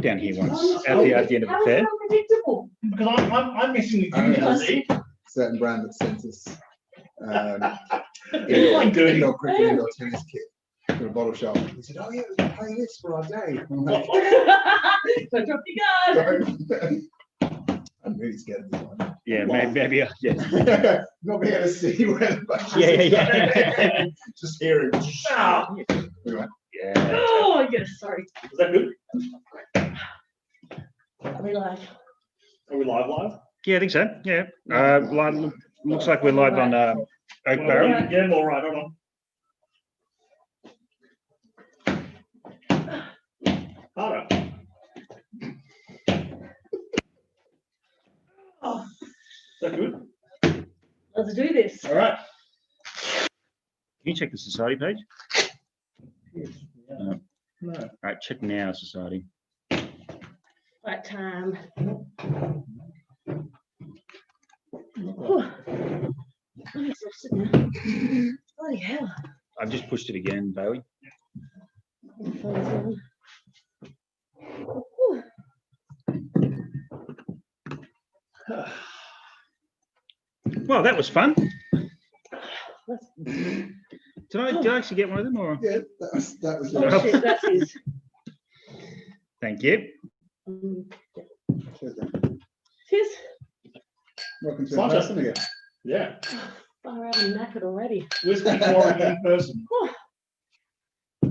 down here once at the end of the fair. Unpredictable. Because I'm missing the community. Certain brand that sent us Like dirty. indoor cricket, indoor tennis kit to a bottle shop. He said, "Oh yeah, we're playing this for our day." I'm like, So drop your guard. I'm really scared of this one. Yeah, maybe yeah. Not being able to see where the bunch Yeah. Just hearing. Ah, Anyway, Yeah. Oh, yes, sorry. is that good? Are we live? Are we live? Yeah, I think so. Yeah. Looks like we're live on Oak Barrel. Yeah, all right, hold on. Harder. Oh, Is that good? let's do this. All right. Can you check the society page? No. All right, check now, society. Right time. Oh, I'm exhausted now. Bloody hell. I've just pushed it again, Bailey. Well, that was fun. Did I actually get one of them? Or? yeah, that was. Oh shit, that's his. Thank you. Cheers, man. Cheers. Welcome to Sasha. in person again. Yeah. Far out and knackered already. Whisky Forum in person.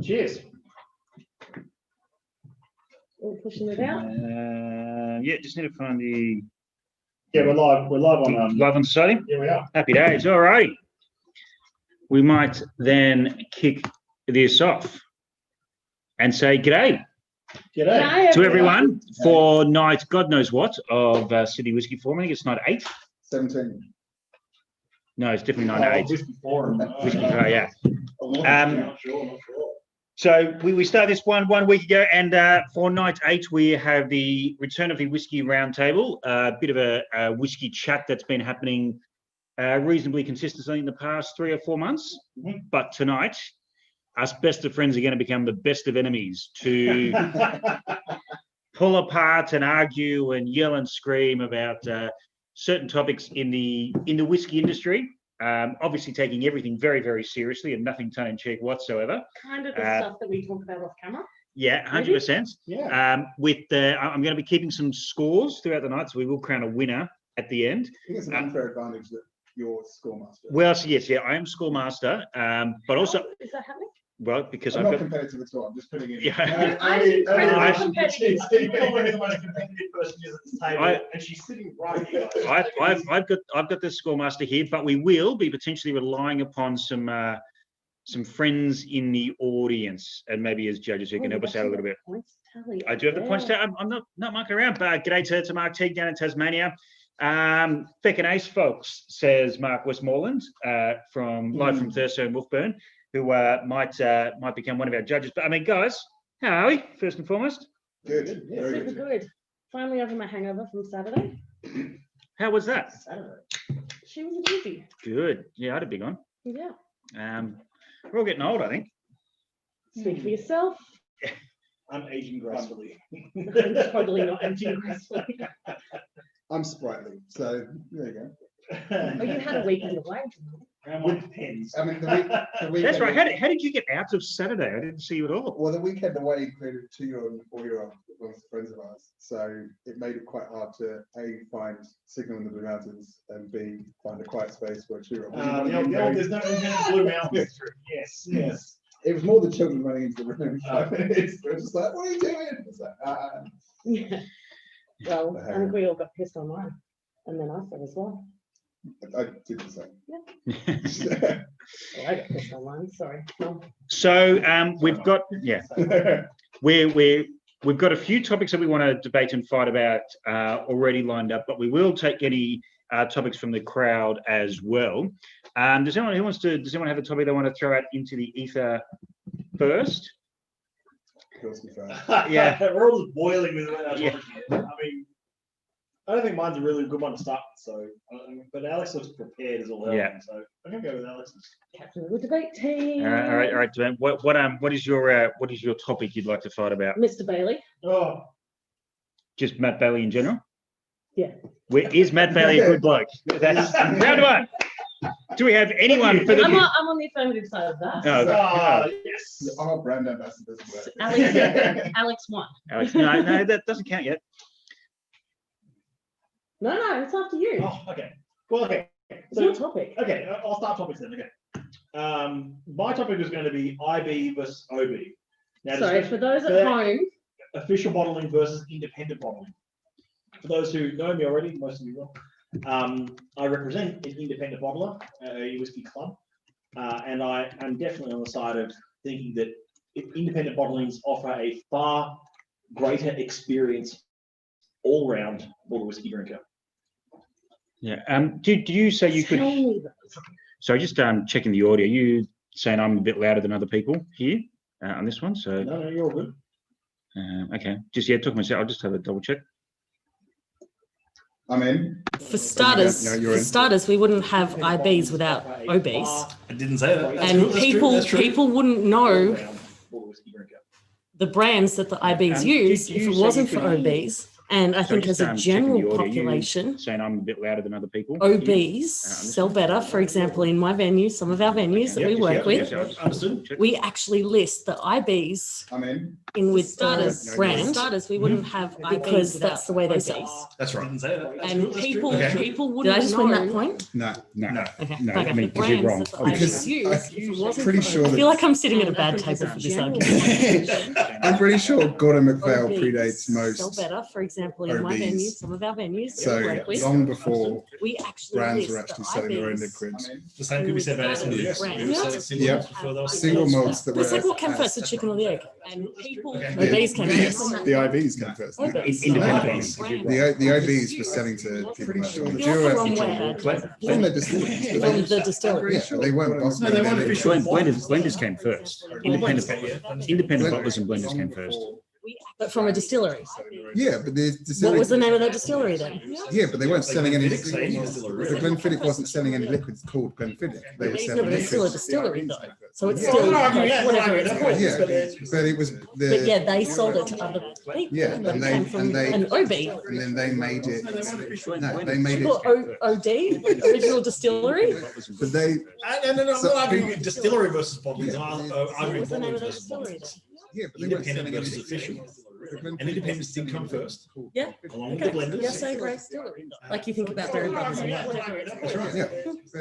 Cheers. All pushing it out. Yeah, just need to find the Yeah, we're live. We're live on. live on society. Here we are. Happy days. All right. We might then kick this off and say g'day G'day. to everyone for night, God knows what, of Sydney Whisky Forum. I think it's night 8. 17. No, it's definitely night 8. Whisky Forum. Whisky Fair, yeah. Not sure. So we started this one week ago, and for night 8 we have the return of the Whisky Round Table, a bit of a whisky chat that's been happening reasonably consistently in the past 3 or 4 months. Mhm. But tonight, us best of friends are going to become the best of enemies to pull apart and argue and yell and scream about certain topics in the whiskey industry. Obviously taking everything very, very seriously and nothing tongue in cheek whatsoever. Kind of the stuff that we talk about off camera. Yeah, 100%. Yeah. I'm going to be keeping some scores throughout the night, so we will crown a winner at the end. I think it's an unfair advantage that you're scoremaster. Well, so yes, yeah, I am scoremaster, but also, Oh, is that happening? well, because I'm I've not got, competitive at all. I'm just putting it. yeah, I'm incredibly competitive. Probably the most competitive person is at this table, and she's sitting right here. I've got the scoremaster here, but we will be potentially relying upon some friends in the audience and maybe as judges who can help us out a little bit. Points tally. I do have the points tally. I'm not mucking around, but g'day to Mark Teague down in Tasmania. Feck and Ace folks, says Mark Westmoreland, from live from Thurso and Wolfburn, who might become one of our judges. But I mean, guys, how are we? First and foremost, Good. Very Super good. good. Finally over my hangover from Saturday. how was that? She was easy. Good. Yeah, I had a big one. Yeah. We're all getting old, I think. Speak for yourself. I'm aging gracefully. I'm probably not empty gracefully. I'm sprightly, so there you go. Oh, you had a weekend away. With pens. I mean, the weekend. That's right. How did you get out of Saturday? I didn't see you at all. Well, the weekend away included a 2-year-old and 4-year-old with friends of ours, so it made it quite hard to A, find signal in the Blue Mountains, and B, find a quiet space for a 2-year-old. There's no Blue Mountains. Yes, yes. It was more the children running into the room. They're just like, "What are you doing?" It's like, Yeah. Well, I think we all got pissed online. And then I said as well. I did the same. Yeah. Well, I got pissed online, sorry. No. So we've got we've got a few topics that we want to debate and fight about already lined up, but we will take any topics from the crowd as well. Does anyone have a topic they want to throw out into the ether first? Yeah, we're all just boiling with it. Yeah. I mean, I don't think mine's a really good one to start with. So, but Alex looks prepared as all hell. Yeah. So I can go with Alex's. Captain of the debate team. All right, Duane. What is your topic you'd like to fight about? Mr. Bailey. Oh, Just Matt Bailey in general? Yeah. Is Matt Bailey a good bloke? That's round one. Do we have anyone for the... I'm on the affirmative side of that. Oh, Yes. Our brand ambassador doesn't work. Alex won. Alex, no, that doesn't count yet. No, it's after you. Oh, okay. Well, okay. It's your topic. Okay, I'll start topics then. Okay. My topic is going to be IB versus OB. Now, So for those at home, official bottling versus independent bottling. For those who know me already, most of you will. I represent an independent bottler, a whiskey club, and I am definitely on the side of thinking that independent bottlings offer a far greater experience all round for the whiskey drinker. Yeah. Did you say you could? tell me that. So just checking the audio. You saying I'm a bit louder than other people here on this one? So No, you're all good. okay. Just talking myself. I'll just have a double check. I'm in. For starters, Yeah, you're in. we wouldn't have IBs without OBs, I didn't say that. That's and true, that's true. people wouldn't know All round for the whiskey drinker. the brands that the IBs use did if you it say wasn't you for could- OBs. And I think just, as a checking general the audio, you population, saying I'm a bit louder than other people. OBs sell better. For example, in my venue, some of our venues that we work with, Understood. we actually list the IBs I'm in. in with Starters, brand. Starters, we wouldn't have because that's the way they sell. That's right. I didn't say that. That's And true, that's true. people Okay. wouldn't Did I just win that know point? No. No. Okay. No, Okay. I mean, The because you're wrong. brands that the Because IBs use, if it wasn't pretty for sure I that- feel like I'm sitting at a And bad I think table as for a this general argument. I'm pretty sure Gordon MacPhail OBs predates most. Sell better, for example, in my OBs. venue, some of our venues that we So work with, long before we actually brands list were the actually selling their own IBs. liquids. The same could be said about Starters, SMWS. brands. We were selling single Yep. malts before those. Single malts that It's were. like what came first, the chicken or the egg? And people, Okay. OBs came Yes, first. the IBs came first. OBs. Independent Brands. The OBs were selling to people like You're Madeira from and where? from the distilleries. From the distillery. Yeah, they weren't boss. No, they weren't official. Blenders came first. Independent bottlers and blenders came first. But from a distillery. Yeah, but the What distillery. was the name of that distillery then? Yeah, but they weren't selling any. Glenfiddich, same distillery. The Glenfiddich wasn't selling any liquids called Glenfiddich. They were No, selling but it's still a liquids. distillery though. So it's Yeah. still No, I agree, like yeah, whatever no, I it's agree. called. Yeah, but it was But the. yeah, they sold it to other people. Yeah, But and it came from an OB. And then they made it. No, they made it. Or OD, original distillery. But they. No, I'm not So- arguing distillery versus bottlings. I'm What arguing was the name bottlings of that versus distillery bottlings. Yeah, but they weren't Independent selling any versus liquids. official. The Glenfiddich And independents did come first, Yeah. along with the Okay. blenders. Yes, I agree. Like you think about Berry Brothers and that. That's right. Yeah.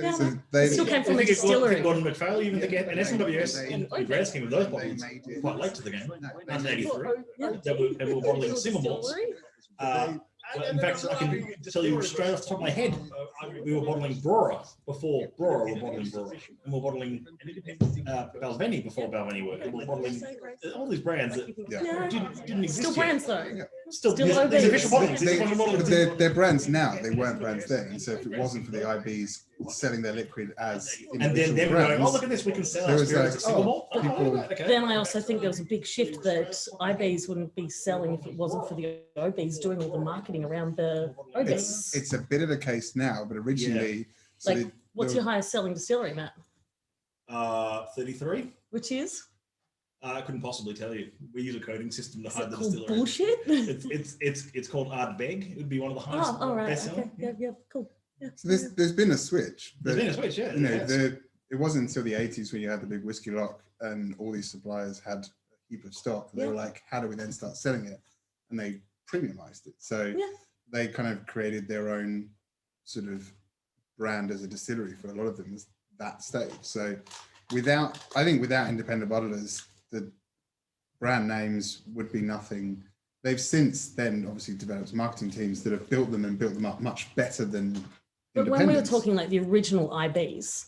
Yeah. So they. Still came from a I think distillery. Gordon MacPhail, even the an SMWS in And the grand scheme of those bottles, quite late to the game, 1983. They were bottling single malts. In fact, I can tell you straight off the top of my head, we were bottling Brora before Brora were bottling Brora. And we're bottling Balvenie before Balvenie were. And we're bottling all these brands that Yeah. didn't exist Still yet. brands though. Still still these OBs. official bottlings. These They, official bottlings. but they're brands now. They weren't brands then. And so if it wasn't for the IBs selling their liquid as And then individual they were going, oh, brands, look at this, we can sell there our was spirits like, at single oh, malt. Oh, people- right, okay. Then I also think there was a big shift that IBs wouldn't be selling if it wasn't for the OBs doing all the marketing around the OBs. it's a bit of a case now, but originally, so Like, what's your highest selling distillery, Matt? 33. Which is? I couldn't possibly tell you. We use a coding system to Is hide it the called distillery. bullshit? It's called Ardbeg. It would be one of the highest Oh, all right. best selling. Okay. Yeah, cool. Yeah. so there's been a switch, but There's been a switch, yeah. you know, yes. it wasn't until the 80s when you had the big whiskey lock and all these suppliers had a heap of stock. They Yeah. were like, how do we then start selling it? And they premiumized it. So Yeah. they kind of created their own sort of brand as a distillery for a lot of them at that stage. So I think without independent bottlers, the brand names would be nothing. They've since then obviously developed marketing teams that have built them up much better than But when we were independents. talking like the original IBs,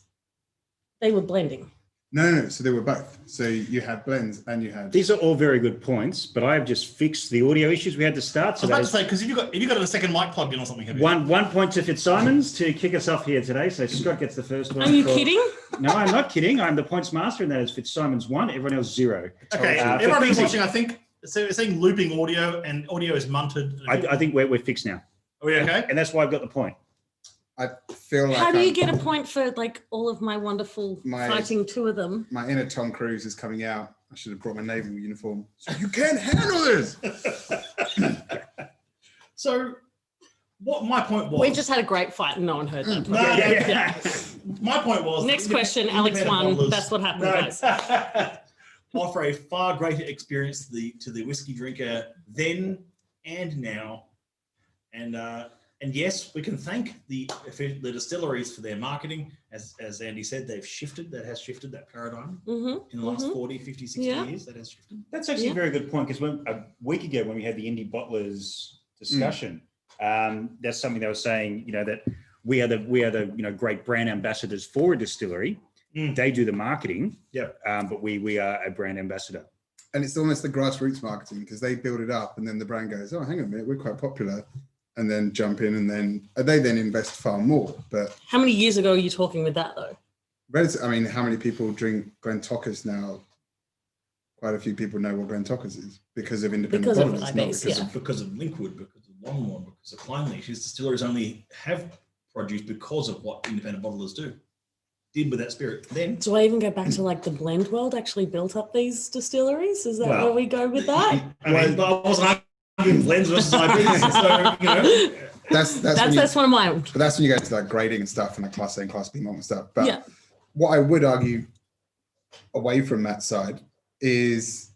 they were blending. No. So they were both. So you had blends and you had. These are all very good points, but I have just fixed the audio issues we had to start. I was about to say, because if you got a second mic plugged in or something, have you? One point to Fitzsimons to kick us off here today. So Scott gets the first one. Are you for- kidding? No, I'm not kidding. I'm the points master, and that is Fitzsimons 1, everyone else 0. Okay, for everyone who's people- watching, I think, so it's saying looping audio and audio is munted. I think we're fixed now. Are we okay? And that's why I've got the point. I feel like How do you get a point for like all of my wonderful My- fighting two of them? my inner Tom Cruise is coming out. I should have brought my naval uniform. So you can't handle this. So what my point was. We just had a great fight and no one heard that. No, my point was. Next question, Alex won. That's what happened, guys. Offer a far greater experience to the whiskey drinker then and now. And yes, we can thank the distilleries for their marketing. As Andy said, they've shifted. That has shifted that paradigm in the last 40, 50, 60 years. That has shifted. That's actually a very good point, because a week ago when we had the indie bottlers discussion, that's something they were saying, that we are the great brand ambassadors for a distillery. They do the marketing, but we are a brand ambassador. And it's almost the grassroots marketing, because they build it up and then the brand goes, oh, hang on a minute, we're quite popular, and then jump in, and then they then invest far more. But how many years ago are you talking with that though? I mean, how many people drink Glentockers now? Quite a few people know what Glentockers is because of independent bottlers, because of Linkwood, because of Longmorn, because of Clyneleaf. These distilleries only have produce because of what independent bottlers did with that spirit. Then do I even go back to like the blend world actually built up these distilleries? Is that where we go with that? I mean, I wasn't arguing blends versus IBs, so that's one of my. But that's when you go to like grading and stuff, and the Class A and Class B malt and stuff. But what I would argue away from that side is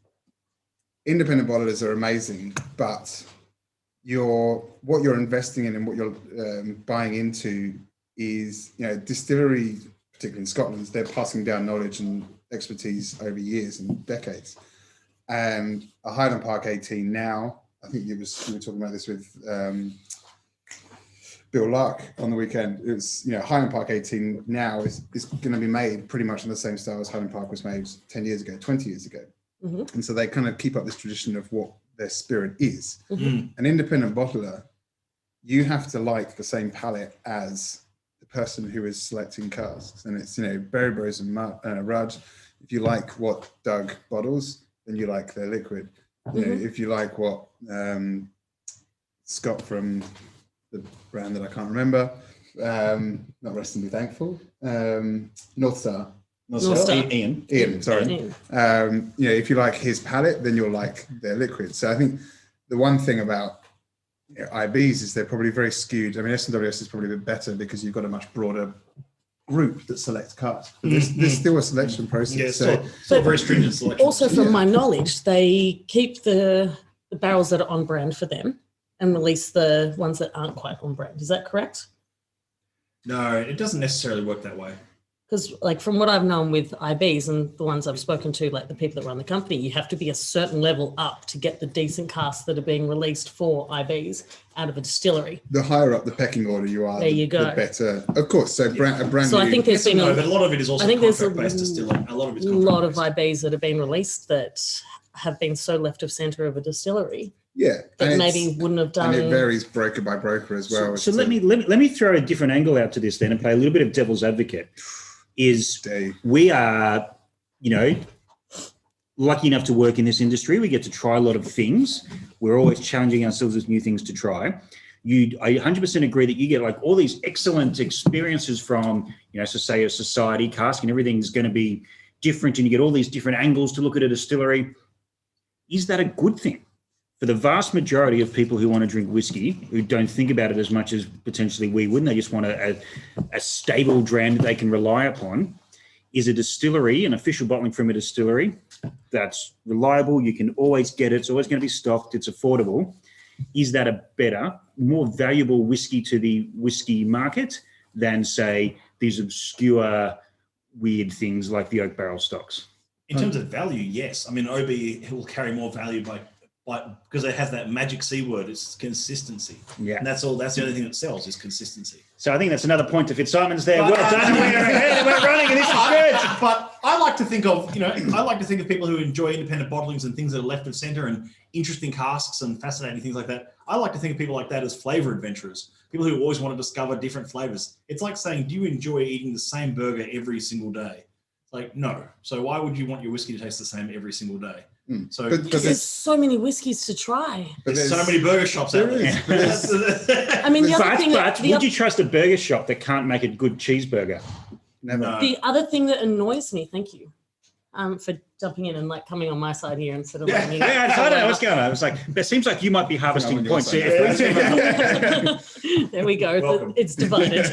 independent bottlers are amazing, but what you're investing in and what you're buying into is, distillery, particularly in Scotland, they're passing down knowledge and expertise over years and decades. And a Highland Park 18 now, I think you were talking about this with Bill Lark on the weekend. It was, Highland Park 18 now is going to be made pretty much in the same style as Highland Park was made 10 years ago, 20 years ago. And so they kind of keep up this tradition of what their spirit is. An independent bottler, you have to like the same palate as the person who is selecting casks. And it's, Berry Bros and Rudd. If you like what Doug bottles, then you like their liquid. If you like what Scott from the brand that I can't remember, not Rest and Be Thankful, North Star. Ian, sorry. If you like his palate, then you'll like their liquid. So I think the one thing about IBs is they're probably very skewed. I mean, SMWS is probably a bit better because you've got a much broader group that selects casks. But there's still a selection process. Yeah, so very stringent selection. Also, from my knowledge, they keep the barrels that are on brand for them and release the ones that aren't quite on brand. Is that correct? No, it doesn't necessarily work that way. Because like from what I've known with IBs and the ones I've spoken to, like the people that run the company, you have to be a certain level up to get the decent casks that are being released for IBs out of a distillery. The higher up the pecking order you are, the better. Of course, so a brand so new. I think there's been but a lot of it is also contract-based distilling. A lot of it's IBs that have been released that have been so left of centre of a distillery. Yeah, that maybe wouldn't have done. And it varies broker by broker as well. So let me throw a different angle out to this then and play a little bit of devil's advocate. We are, lucky enough to work in this industry. We get to try a lot of things. We're always challenging ourselves with new things to try. I 100% agree that you get like all these excellent experiences from, so say a society cask and everything's going to be different and you get all these different angles to look at a distillery. Is that a good thing? For the vast majority of people who want to drink whiskey, who don't think about it as much as potentially we would, and they just want a stable dram that they can rely upon, is a distillery, an official bottling from a distillery that's reliable, you can always get it, it's always going to be stocked, it's affordable. Is that a better, more valuable whiskey to the whiskey market than, say, these obscure, weird things like the oak barrel stocks? In terms of value, yes. I mean, OB will carry more value because it has that magic C word, it's consistency. Yeah. And that's all, that's the only thing that sells is consistency. So I think that's another point to Fitzsimons there. Well done, we're running and this is good. But I like to think of, people who enjoy independent bottlings and things that are left of center and interesting casks and fascinating things like that. I like to think of people like that as flavor adventurers, people who always want to discover different flavors. It's like saying, do you enjoy eating the same burger every single day? Like, no. So why would you want your whiskey to taste the same every single day? So there's so many whiskeys to try. There's so many burger shops out there. I mean, would you trust a burger shop that can't make a good cheeseburger? Never. The other thing that annoys me, thank you. for jumping in and like coming on my side here instead of. Yeah, I don't know what's going on. I was like, it seems like you might be harvesting on your points. side. There we go. Welcome. It's divided.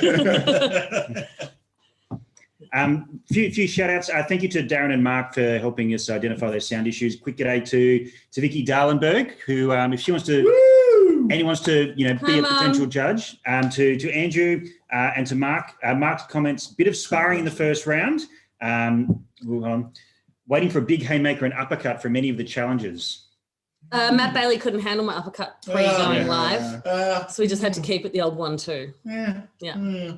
Few shout outs. Thank you to Darren and Mark for helping us identify those sound issues. Quick g'day to Vicky Dahlenburg, who, if she wants to, anyone wants to, be Hi, a Mum. potential judge. To Andrew and to Mark. Mark's comments: bit of sparring in the first round. Hold on. Waiting for a big haymaker and uppercut from any of the challengers. Matt Bailey couldn't handle my uppercut pre going live, so we just had to keep it the old 1-2. Yeah.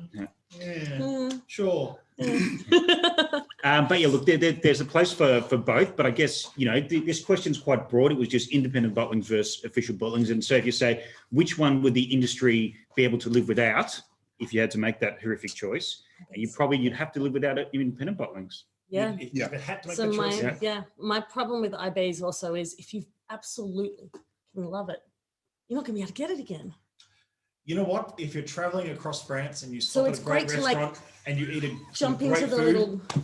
Sure. But yeah, look, there's a place for both. But I guess this question's quite broad. It was just independent bottlings versus official bottlings, and so if you say which one would the industry be able to live without, if you had to make that horrific choice, you'd have to live without it in independent bottlings. Yeah. If it had to make So that choice, my problem with IBs also is if you absolutely can love it, you're not going to be able to get it again. you know what? If you're traveling across France and you So stop it's at a great great to, like, restaurant and you eat Jump some into great the food, little. Is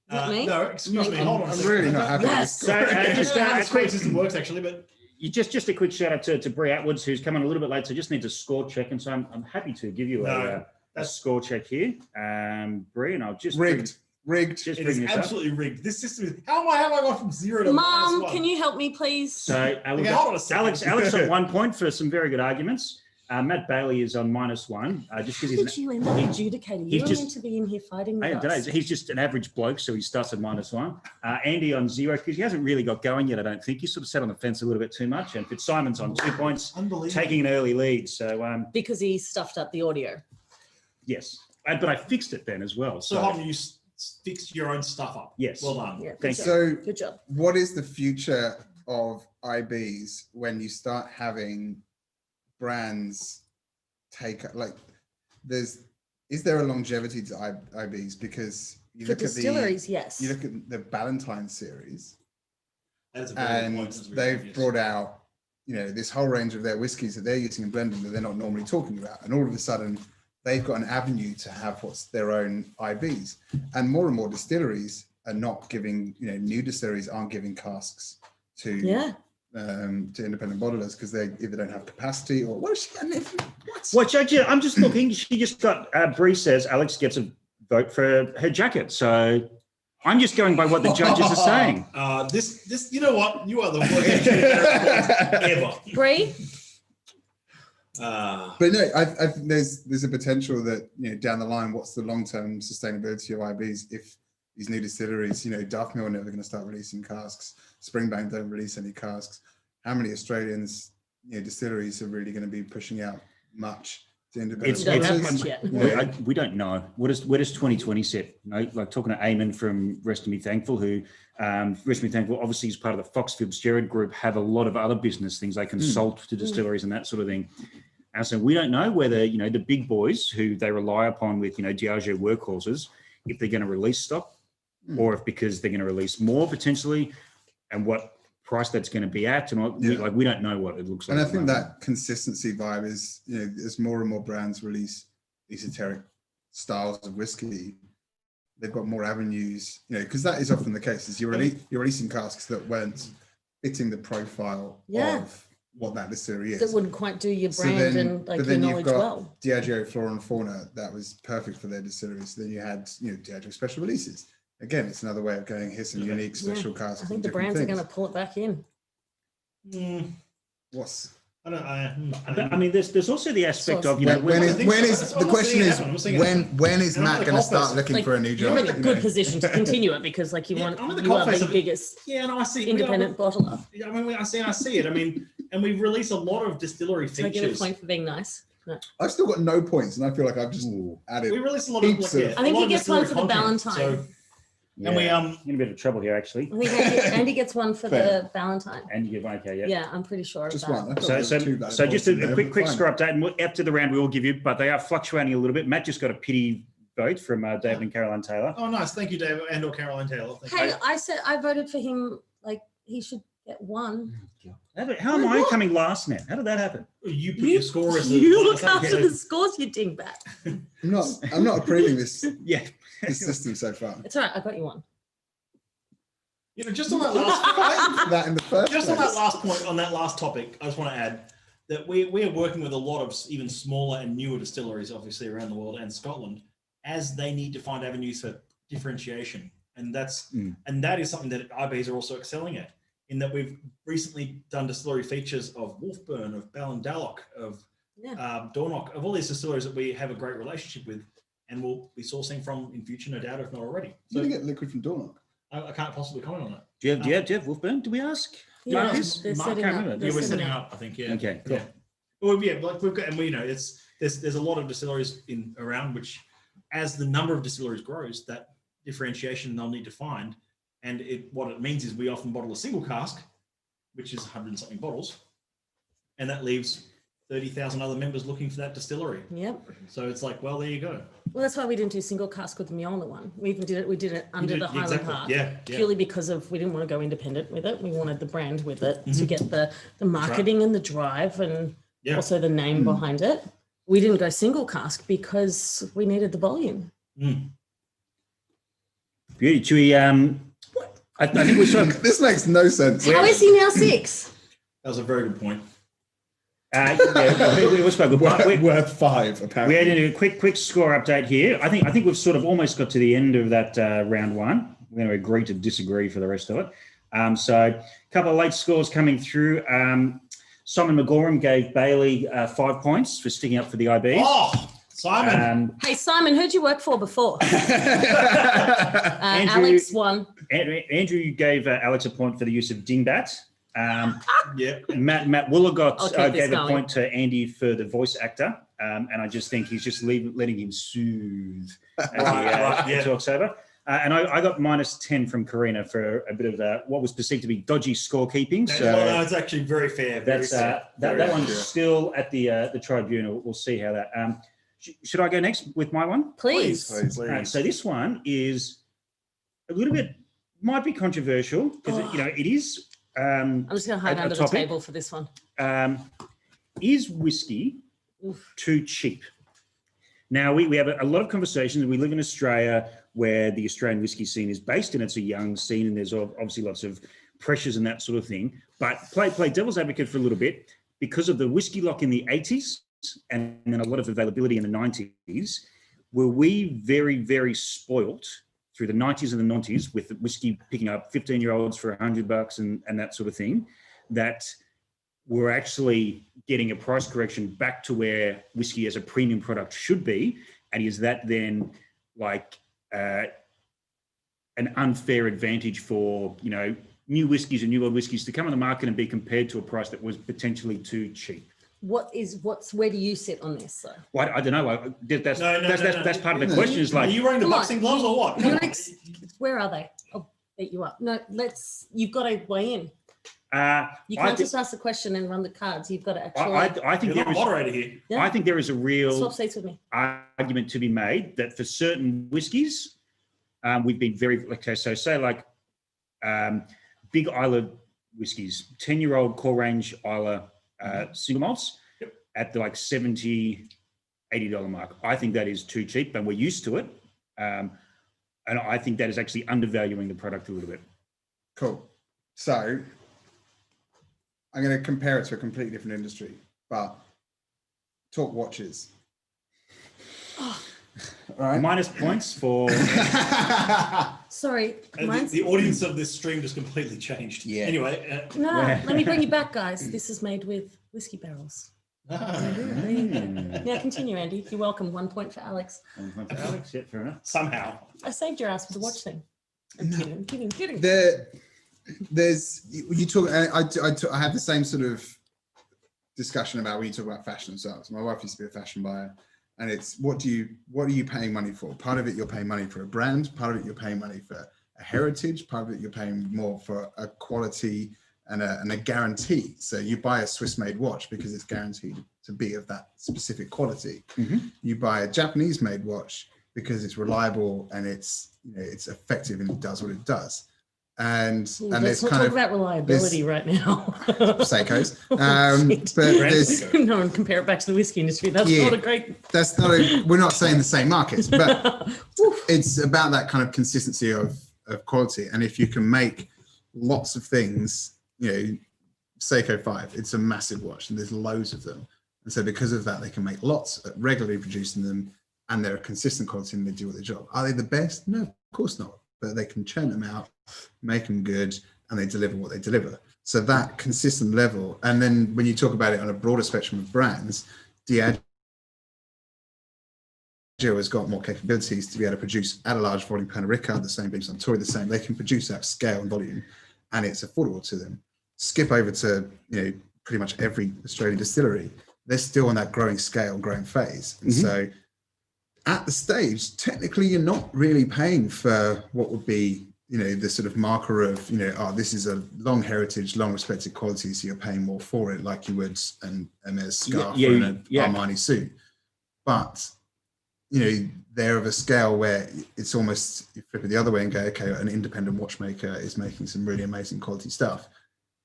that me? no, excuse me. Thank Hold you. on. a I'm second. really not happy with Yes. this. So just a This quick, system works actually, but just a quick shout out to Bree Atwoods, who's come on a little bit late, so just needs a score check, and so I'm happy to give you a score check here, Bree, and I'll just Rigged. Just it bring is this up. absolutely rigged. This system is. How have I gone from 0 to Mom, -1? can you help me, please? So Okay, hold on a second. Alex got 1 point for some very good arguments. Matt Bailey is on -1, just because Did you end up adjudicating? he's You're just- meant to be in here fighting I with don't know. us. He's just an average bloke, so he starts at -1. Andy on 0 because he hasn't really got going yet. I don't think he sort of sat on the fence a little bit too much. And Fitzsimons on 2 points, Unbelievable. taking an early lead. So Because he stuffed up the audio. yes, but I fixed it then as well. So hold on, you fixed your own stuff up. Yes. Well done. Yeah, good Thank job. So Good job. what is the future of IBs when you start having brands take, like, is there a longevity to IBs? Because you For look at distilleries, yes. you look at the Ballantine series, That is a very good and point. That's very they've obvious. brought out, this whole range of their whiskies that they're using and blending that they're not normally talking about, and all of a sudden they've got an avenue to have what's their own IBs, and more distilleries are not giving, new distilleries aren't giving casks to to independent bottlers because they either don't have capacity or what is she getting? What? I'm just looking. She just got. Bree says Alex gets a vote for her jacket. So I'm just going by what the judges are saying. This, you know what? You are the worst ever. Bree? But no, I think there's a potential that down the line, what's the long-term sustainability of IBs if these new distilleries, Duffmill are never going to start releasing casks, Springbank don't release any casks. How many Australians, distilleries are really going to be pushing out much to independent We don't have bottlers? much yet. We don't know. Where does 2020 sit? Like talking to Eamon from Rest Me Thankful, who Rest Me Thankful obviously is part of the Fox Fitzgerald group, have a lot of other business things. They consult to distilleries and that sort of thing. And so we don't know whether, the big boys who they rely upon with, Diageo workhorses, if they're going to release stock or if because they're going to release more potentially and what price that's going to be at. And we don't know what it looks like. And I think that consistency vibe is, as more and more brands release esoteric styles of whiskey, they've got more avenues, because that is often the case, is you're releasing casks that weren't fitting the profile of what that distillery is. That wouldn't quite do your So brand then- and but your then you've knowledge got well. Diageo Flora and Fauna that was perfect for their distilleries. Then you had, Diageo special releases. Again, it's another way of going, here's some unique special casks. I think the brands are going to pull it back in. What's I don't. I mean, there's also the aspect of, when is I'm the not question seeing it is happen. I'm seeing it when is And I'm Matt the going to start coalface. looking Like, for a new job? you're in a good position to continue it because, like, you want I'm in the you are coalface the of it. biggest Yeah, no, I see. independent bottler. I mean, I see it. I mean, and we release a lot of distillery So I get a features. point for being nice. No. I've still got no points, and I feel like I've just added. We release a lot of. Heaps of- Yeah, I think a lot he of gets one distillery for the content. Valentine. So, and we in a bit of trouble here, actually. I think Andy gets one for Fair. the Valentine. And you give one, okay, yeah. Yeah, I'm pretty sure of Just that. one. I thought So, there was so, two valid so just points in a there, quick but fine. score update. And after the round, we will give you, but they are fluctuating a little bit. Matt just got a pity vote from David and Caroline Taylor. oh, nice. Thank you, David and or Caroline Taylor. Thank Hey, you. I said I voted for him. Like, he should get one. How am I coming last now? How did that happen? You put your score as You look the after the scores, you dingbat. I'm not approving this Yeah. system so far. It's all right. I got you one. You know, just on that last that in the first just on that place. last point, on that last topic, I just want to add that we are working with a lot of even smaller and newer distilleries, obviously around the world and Scotland, as they need to find avenues for differentiation, and that is something that IBs are also excelling at. In that we've recently done distillery features of Wolfburn, of Ballindalloch, of Dornoch, of all these distilleries that we have a great relationship with, and we'll be sourcing from in future, no doubt, if not already. You can get liquid from Dornoch. I can't possibly comment on that. Do you have Wolfburn? Do we ask? Yeah, Marcus? they're Mark, setting can't up. remember. They're Yeah, we're setting setting up. up, I think. Yeah. Okay, Yeah. Well, yeah, like we've got, and we, you know, there's a lot of distilleries in around which, as the number of distilleries grows, that differentiation they'll need to find, and what it means is we often bottle a single cask, which is 100 and something bottles, and that leaves 30,000 other members looking for that distillery. Yep. So it's like, well, there you go. Well, that's why we didn't do single cask with the Milne one. We even did it. We did it under the Highland Exactly. Park. Yeah. Purely because we didn't want to go independent with it. We wanted the brand with it to get the marketing and the drive and also the name behind it. We didn't go single cask because we needed the volume. Beauty. Should we, I think we sort of, This makes no sense. How is he now 6? That was a very good point. we spoke about Worth 5, apparently. we had a quick score update here. I think we've sort of almost got to the end of that round one. We're going to agree to disagree for the rest of it. So a couple of late scores coming through. Simon McGoram gave Bailey 5 points for sticking up for the IBs. Oh, Simon. Hey, Simon, who'd you work for before? Andrew- Alex won. Andrew gave Alex a point for the use of dingbat. Yeah. Matt Woolagott I'll keep this gave a going. point to Andy for the voice actor, and I just think he's just letting him soothe as he talks over. And I got -10 from Karina for a bit of what was perceived to be dodgy scorekeeping. So No, it's actually very fair. that's that one's still at the tribunal. We'll see how that. Should I go next with my one? Please. All right, so this one is a little bit might be controversial because it is. I'm just going to hide a under the topic. table for this one. Is whiskey Oof. too cheap? Now, we have a lot of conversations. We live in Australia where the Australian whiskey scene is based, and it's a young scene, and there's obviously lots of pressures and that sort of thing. But play devil's advocate for a little bit, because of the whiskey lock in the 80s and then a lot of availability in the 90s, were we very, very spoilt through the 90s and the 90s with the whiskey picking up 15-year-olds for $100 and that sort of thing, that we're actually getting a price correction back to where whiskey as a premium product should be? And is that then like an unfair advantage for, new whiskies and new old whiskies to come on the market and be compared to a price that was potentially too cheap? Where do you sit on this, though? Well, I don't know. That's part of the question. Is Are like, you wearing the Come on. boxing gloves or what? Where are they? I'll beat you up. No, you've got to weigh in. You I can't think, just ask the question and run the cards. You've got to actually I think You're there the is. moderator here. I think there is a real swap seats with me. argument to be made that for certain whiskies, we've been very so say like big Isla whiskies, 10-year-old core range Isla single malts at the like $70, $80 mark. I think that is too cheap, and we're used to it. And I think that is actually undervaluing the product a little bit. Cool. So I'm going to compare it to a completely different industry, but talk watches. All right. Minus points for Sorry, And mine's the audience of this stream just completely changed. Yeah. Anyway. no. Let me bring you back, guys. This is made with whiskey barrels. Now continue, Andy. You're welcome. 1 point for Alex. Alex, yeah, fair enough. Somehow. I saved your ass with the watch thing. I'm kidding. There's you talk. I have the same sort of discussion about when you talk about fashion themselves. My wife used to be a fashion buyer, and it's what are you paying money for? Part of it you're paying money for a brand. Part of it you're paying money for a heritage. Part of it you're paying more for a quality and a guarantee. So you buy a Swiss-made watch because it's guaranteed to be of that specific quality. Mm-hmm. You buy a Japanese-made watch because it's reliable and it's effective and it does what it does. And Let's not talk about reliability right now. psychos. But no, and compare it back to the whiskey industry. That's not a great. we're not saying the same markets, but it's about that kind of consistency of quality. And if you can make lots of things, Seiko 5, it's a massive watch and there's loads of them. And so because of that, they can make lots, regularly producing them, and they're a consistent quality and they do their job. Are they the best? No, of course not. But they can churn them out, make them good, and they deliver what they deliver. So that consistent level. And then when you talk about it on a broader spectrum of brands, Diageo has got more capabilities to be able to produce at a large volume. Pernod Ricard, the same, being Suntory, the same. They can produce at scale and volume, and it's affordable to them. Skip over to pretty much every Australian distillery. They're still on that growing scale, growing phase. And so at the stage, technically, you're not really paying for what would be, the sort of marker of, this is a long heritage, long respected quality, so you're paying more for it, like you would an Hermes scarf or an Armani suit. But, they're of a scale where it's almost, you flip it the other way and go, okay, an independent watchmaker is making some really amazing quality stuff,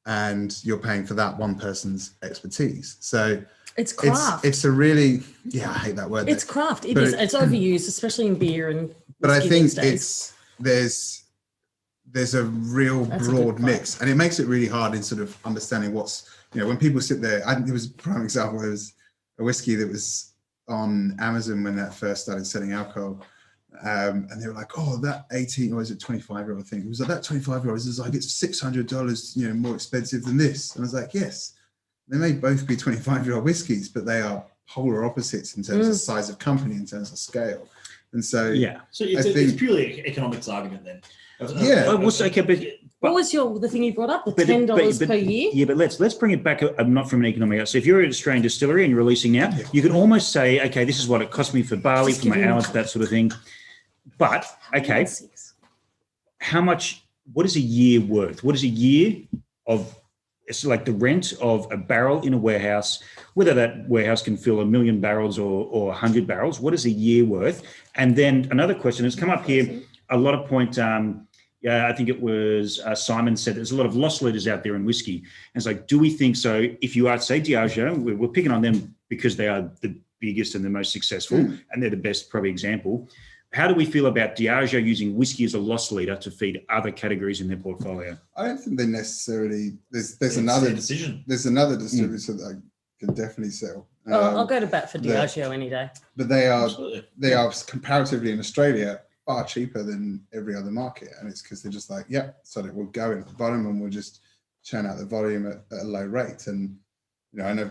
and you're paying for that one person's expertise. So it's craft. It's a really, I hate that word. It's craft. It is. It's overused, especially in beer and but I think there's a real broad mix, and it makes it really hard in sort of understanding what's, when people sit there. It was a prime example. There was a whiskey that was on Amazon when that first started selling alcohol. And they were like, oh, that 18, or is it 25-year-old thing? It was like, that 25-year-old is like, it's $600, more expensive than this. And I was like, yes, they may both be 25-year-old whiskies, but they are polar opposites in terms of size of company, in terms of scale. And so, so it's purely economics argument then. What was the thing you brought up? The $10 per year? Yeah, but let's bring it back not from an economic. So if you're an Australian distillery and you're releasing now, you can almost say, okay, this is what it cost me for barley, for my hours, that sort of thing. But okay, what is a year worth? What is a year of? It's like the rent of a barrel in a warehouse, whether that warehouse can fill 1 million barrels or 100 barrels. What is a year worth? And then another question has come up here. A lot of point. I think it was Simon said there's a lot of loss leaders out there in whiskey. And it's like, do we think so? If you are, say, Diageo, we're picking on them because they are the biggest and the most successful, and they're the best probably example. How do we feel about Diageo using whiskey as a loss leader to feed other categories in their portfolio? I don't think they necessarily. There's another decision. There's another distributor that I can definitely sell. I'll go to bat for Diageo any day. But they are comparatively in Australia far cheaper than every other market, and it's because they're just like, so we'll go in at the bottom and we'll just churn out the volume at a low rate. And I know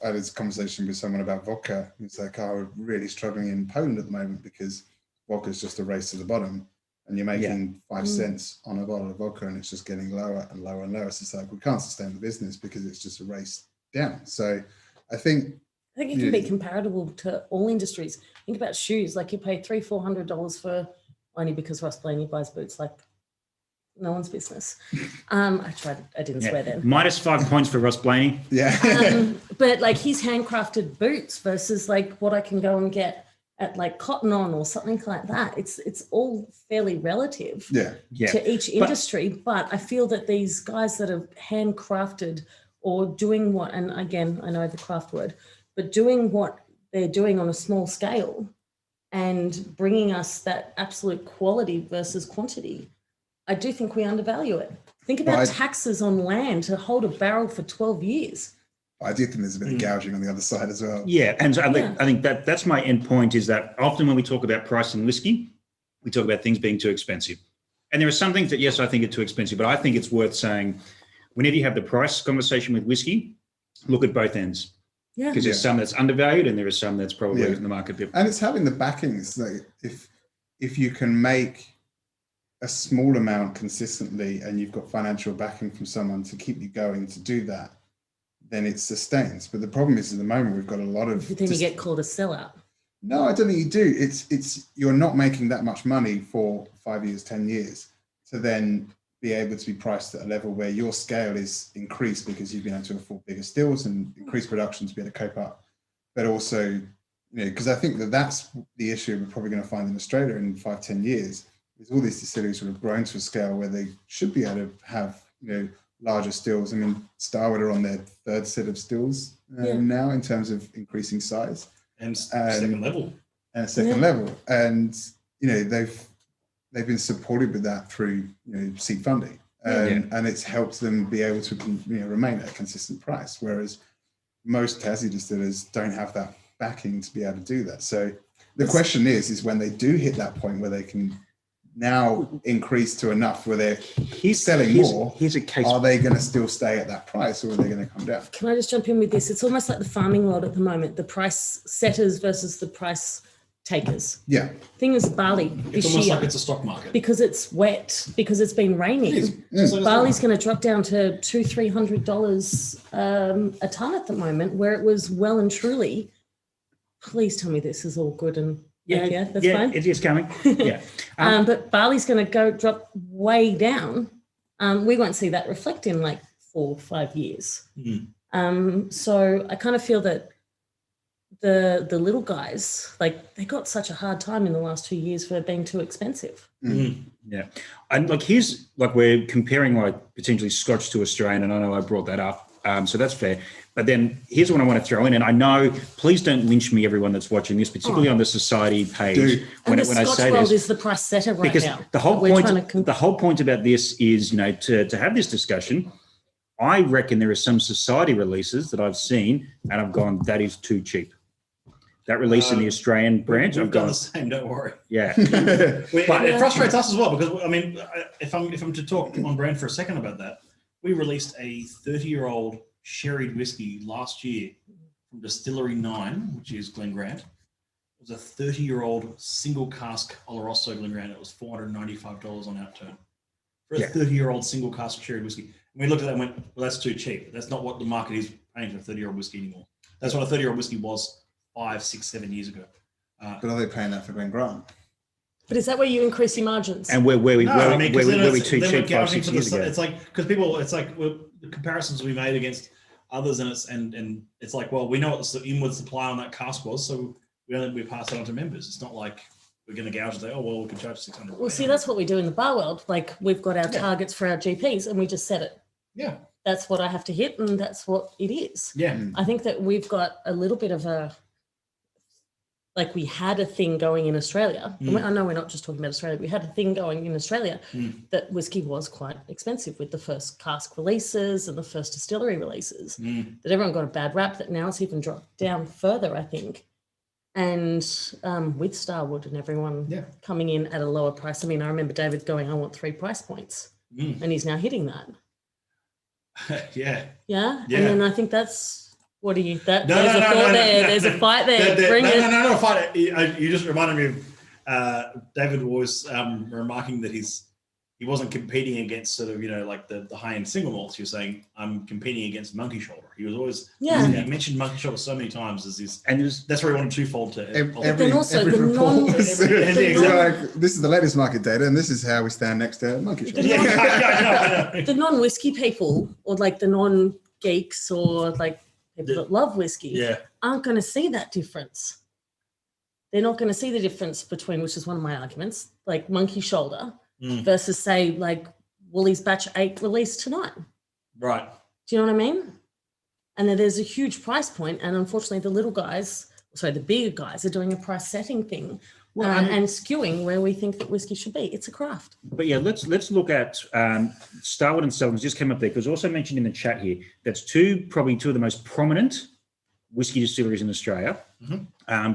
I had this conversation with someone about vodka. It's like, we're really struggling in Poland at the moment because vodka is just a race to the bottom, and you're making 5 cents on a bottle of vodka, and it's just getting lower and lower and lower. So it's like, we can't sustain the business because it's just a race down. So I think it can be comparable to all industries. Think about shoes. Like, you pay $300-400 for, only because Ross Blaney buys boots like no one's business. I didn't swear then. Minus 5 points for Ross Blaney. But like, he's handcrafted boots versus like what I can go and get at like Cotton On or something like that. It's all fairly relative to each industry. But I feel that these guys that are handcrafted or doing what, and again, I know the craft word, but doing what they're doing on a small scale and bringing us that absolute quality versus quantity, I do think we undervalue it. Think about taxes on land to hold a barrel for 12 years. I do think there's a bit of gouging on the other side as well. Yeah, and so I think that's my end point, is that often when we talk about price in whiskey, we talk about things being too expensive. And there are some things that, yes, I think are too expensive, but I think it's worth saying, whenever you have the price conversation with whiskey, look at both ends. Because there's some that's undervalued and there is some that's probably in the market. And it's having the backings. Like, if you can make a small amount consistently and you've got financial backing from someone to keep you going to do that, then it sustains. But the problem is, at the moment, we've got a lot of... But then you get called a sellout. No, I don't think you do. It's you're not making that much money for 5 years, 10 years to then be able to be priced at a level where your scale is increased because you've been able to afford bigger stills and increase production to be able to cope up. But also, because I think that's the issue we're probably going to find in Australia in 5-10 years, is all these distilleries will have grown to a scale where they should be able to have, larger stills. I mean, Starwood are on their third set of stills now in terms of increasing size. And second level. And a second level. And, they've been supported with that through, seed funding. and it's helped them be able to remain at a consistent price. Whereas most Tassie distillers don't have that backing to be able to do that. So the question is when they do hit that point where they can now increase to enough where they're selling more, here's a case. are they going to still stay at that price or are they going to come down? Can I just jump in with this? It's almost like the farming world at the moment, the price setters versus the price takers. Yeah. Thing is barley It's this almost year, like it's a stock market. because it's wet, because it's been raining. It's like a stock Barley's market. going to drop down to $200-300 a ton at the moment, where it was well and truly. Please tell me this is all good and that's fine. It's coming. Yeah. But barley's going to drop way down. We won't see that reflect in like 4 or 5 years. So I kind of feel that the little guys, like, they got such a hard time in the last 2 years for being too expensive. Yeah. And like, here's like, we're comparing like potentially Scotch to Australian, and I know I brought that up. So that's fair. But then here's what I want to throw in, and I know, please don't lynch me, everyone that's watching this, particularly on the society page. And the I Scotch say world this, is the price setter right because now. the whole We're point, trying to the whole point about this is, to have this discussion. I reckon there are some society releases that I've seen, and I've gone, that is too cheap. That release in the Australian branch, We've I've done gone, the same, don't worry. yeah. But it frustrates us as well, because I mean, if I'm to talk on brand for a second about that, we released a 30-year-old sherried whiskey last year from Distillery 9, which is Glen Grant. It was a 30-year-old single cask Oloroso Glen Grant. It was $495 on outturn for a 30-year-old single cask sherried whiskey. And we looked at that and went, well, that's too cheap. That's not what the market is paying for a 30-year-old whiskey anymore. That's what a 30-year-old whiskey was 5, 6, 7 years ago. But are they paying that for Glen Grant? But is that where you increase your margins? And where we No, I mean, 'cause then were we it's- too then we're cheap 5, gouging 6 for years ago? It's like, because people, it's like the comparisons we made against others, and it's like, well, we know what the inward supply on that cask was, so we pass it on to members. It's not like we're going to gouge and say, oh, well, we can charge 600. Well, see, that's what we do in the bar world. Like, we've got our targets for our GPs and we just set it. Yeah. That's what I have to hit, and that's what it is. Yeah. I think that we've got a little bit of we had a thing going in Australia. I know we're not just talking about Australia. We had a thing going in Australia that whiskey was quite expensive with the first cask releases and the first distillery releases, that everyone got a bad rap, that now it's even dropped down further, I think. And with Starwood and everyone coming in at a lower price. I mean, I remember David going, I want 3 price points. And he's now hitting that. Yeah. Yeah. And then I think that's, what do you, there's a fight there. No, fight. You just reminded me of David was remarking that he wasn't competing against sort of, like the high-end single malts. You're saying, I'm competing against Monkey Shoulder. He was always, he mentioned Monkey Shoulder so many times that's where he wanted twofold to. Every report this is the latest market data, and this is how we stand next to Monkey Shoulder. The non-whiskey people, or like the non-geeks, or like people that love whiskey, aren't going to see that difference. They're not going to see the difference between, which is one of my arguments, like Monkey Shoulder versus, say, like Woolies Batch 8 released tonight. Right. Do you know what I mean? And then there's a huge price point, and unfortunately the bigger guys are doing a price setting thing and skewing where we think that whiskey should be. It's a craft. But yeah, let's look at Starwood and Sullivan's just came up there, because also mentioned in the chat here, that's probably two of the most prominent whiskey distilleries in Australia,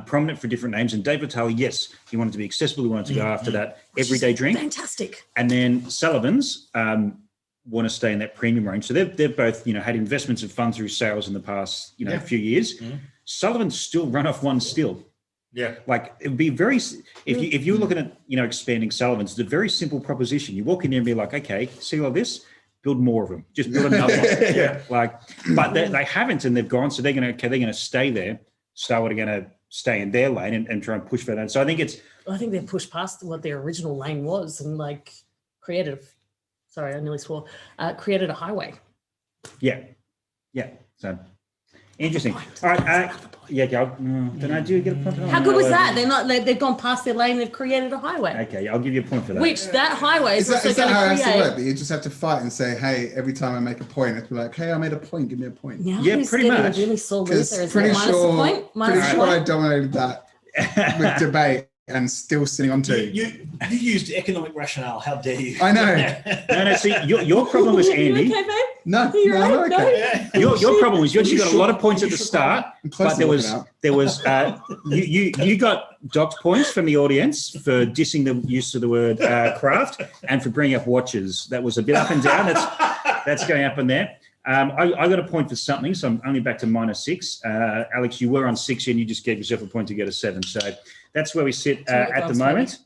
prominent for different names. And Dave Vitale, yes, he wanted to be accessible. He wanted to go after that everyday drink. Fantastic. And then Sullivan's want to stay in that premium range. So they've both, had investments of funds through sales in the past, few years. Sullivan's still run off one still. Yeah. Like, it would be very, if you're looking at, expanding Sullivan's, it's a very simple proposition. You walk in there and be like, okay, see all this? Build more of them. Just build another one. But they haven't, and they've gone. So they're going to stay there. Starwood are going to stay in their lane and try and push for that. So I think they've pushed past what their original lane was and created a highway. Yeah. So interesting. All right. Then I do get a point. How good was that? They've gone past their lane. They've created a highway. Okay, I'll give you a point for that. Which that highway is also going to how it create. has to work? That you just have to fight and say, hey, every time I make a point, it's like, hey, I made a point. Give me a point. Now Yeah, pretty much. A really sore loser. Is Pretty it minus sure, a point? Minus pretty a sure I point? dominated that with debate. and still sitting on 2. You used economic rationale. How dare you? I know. No, see, your problem was, You Andy. okay, babe? No, You're no, right, I'm no. okay. Your problem was you actually got a lot of points Are at you the sure? start, I'm close but to there walking was out. you got docked points from the audience for dissing the use of the word craft and for bringing up watches. That was a bit up and down. That's going up and there. I got a point for something, so I'm only back to -6. Alex, you were on 6 and you just gave yourself a point to get a 7. So that's where we sit at the moment.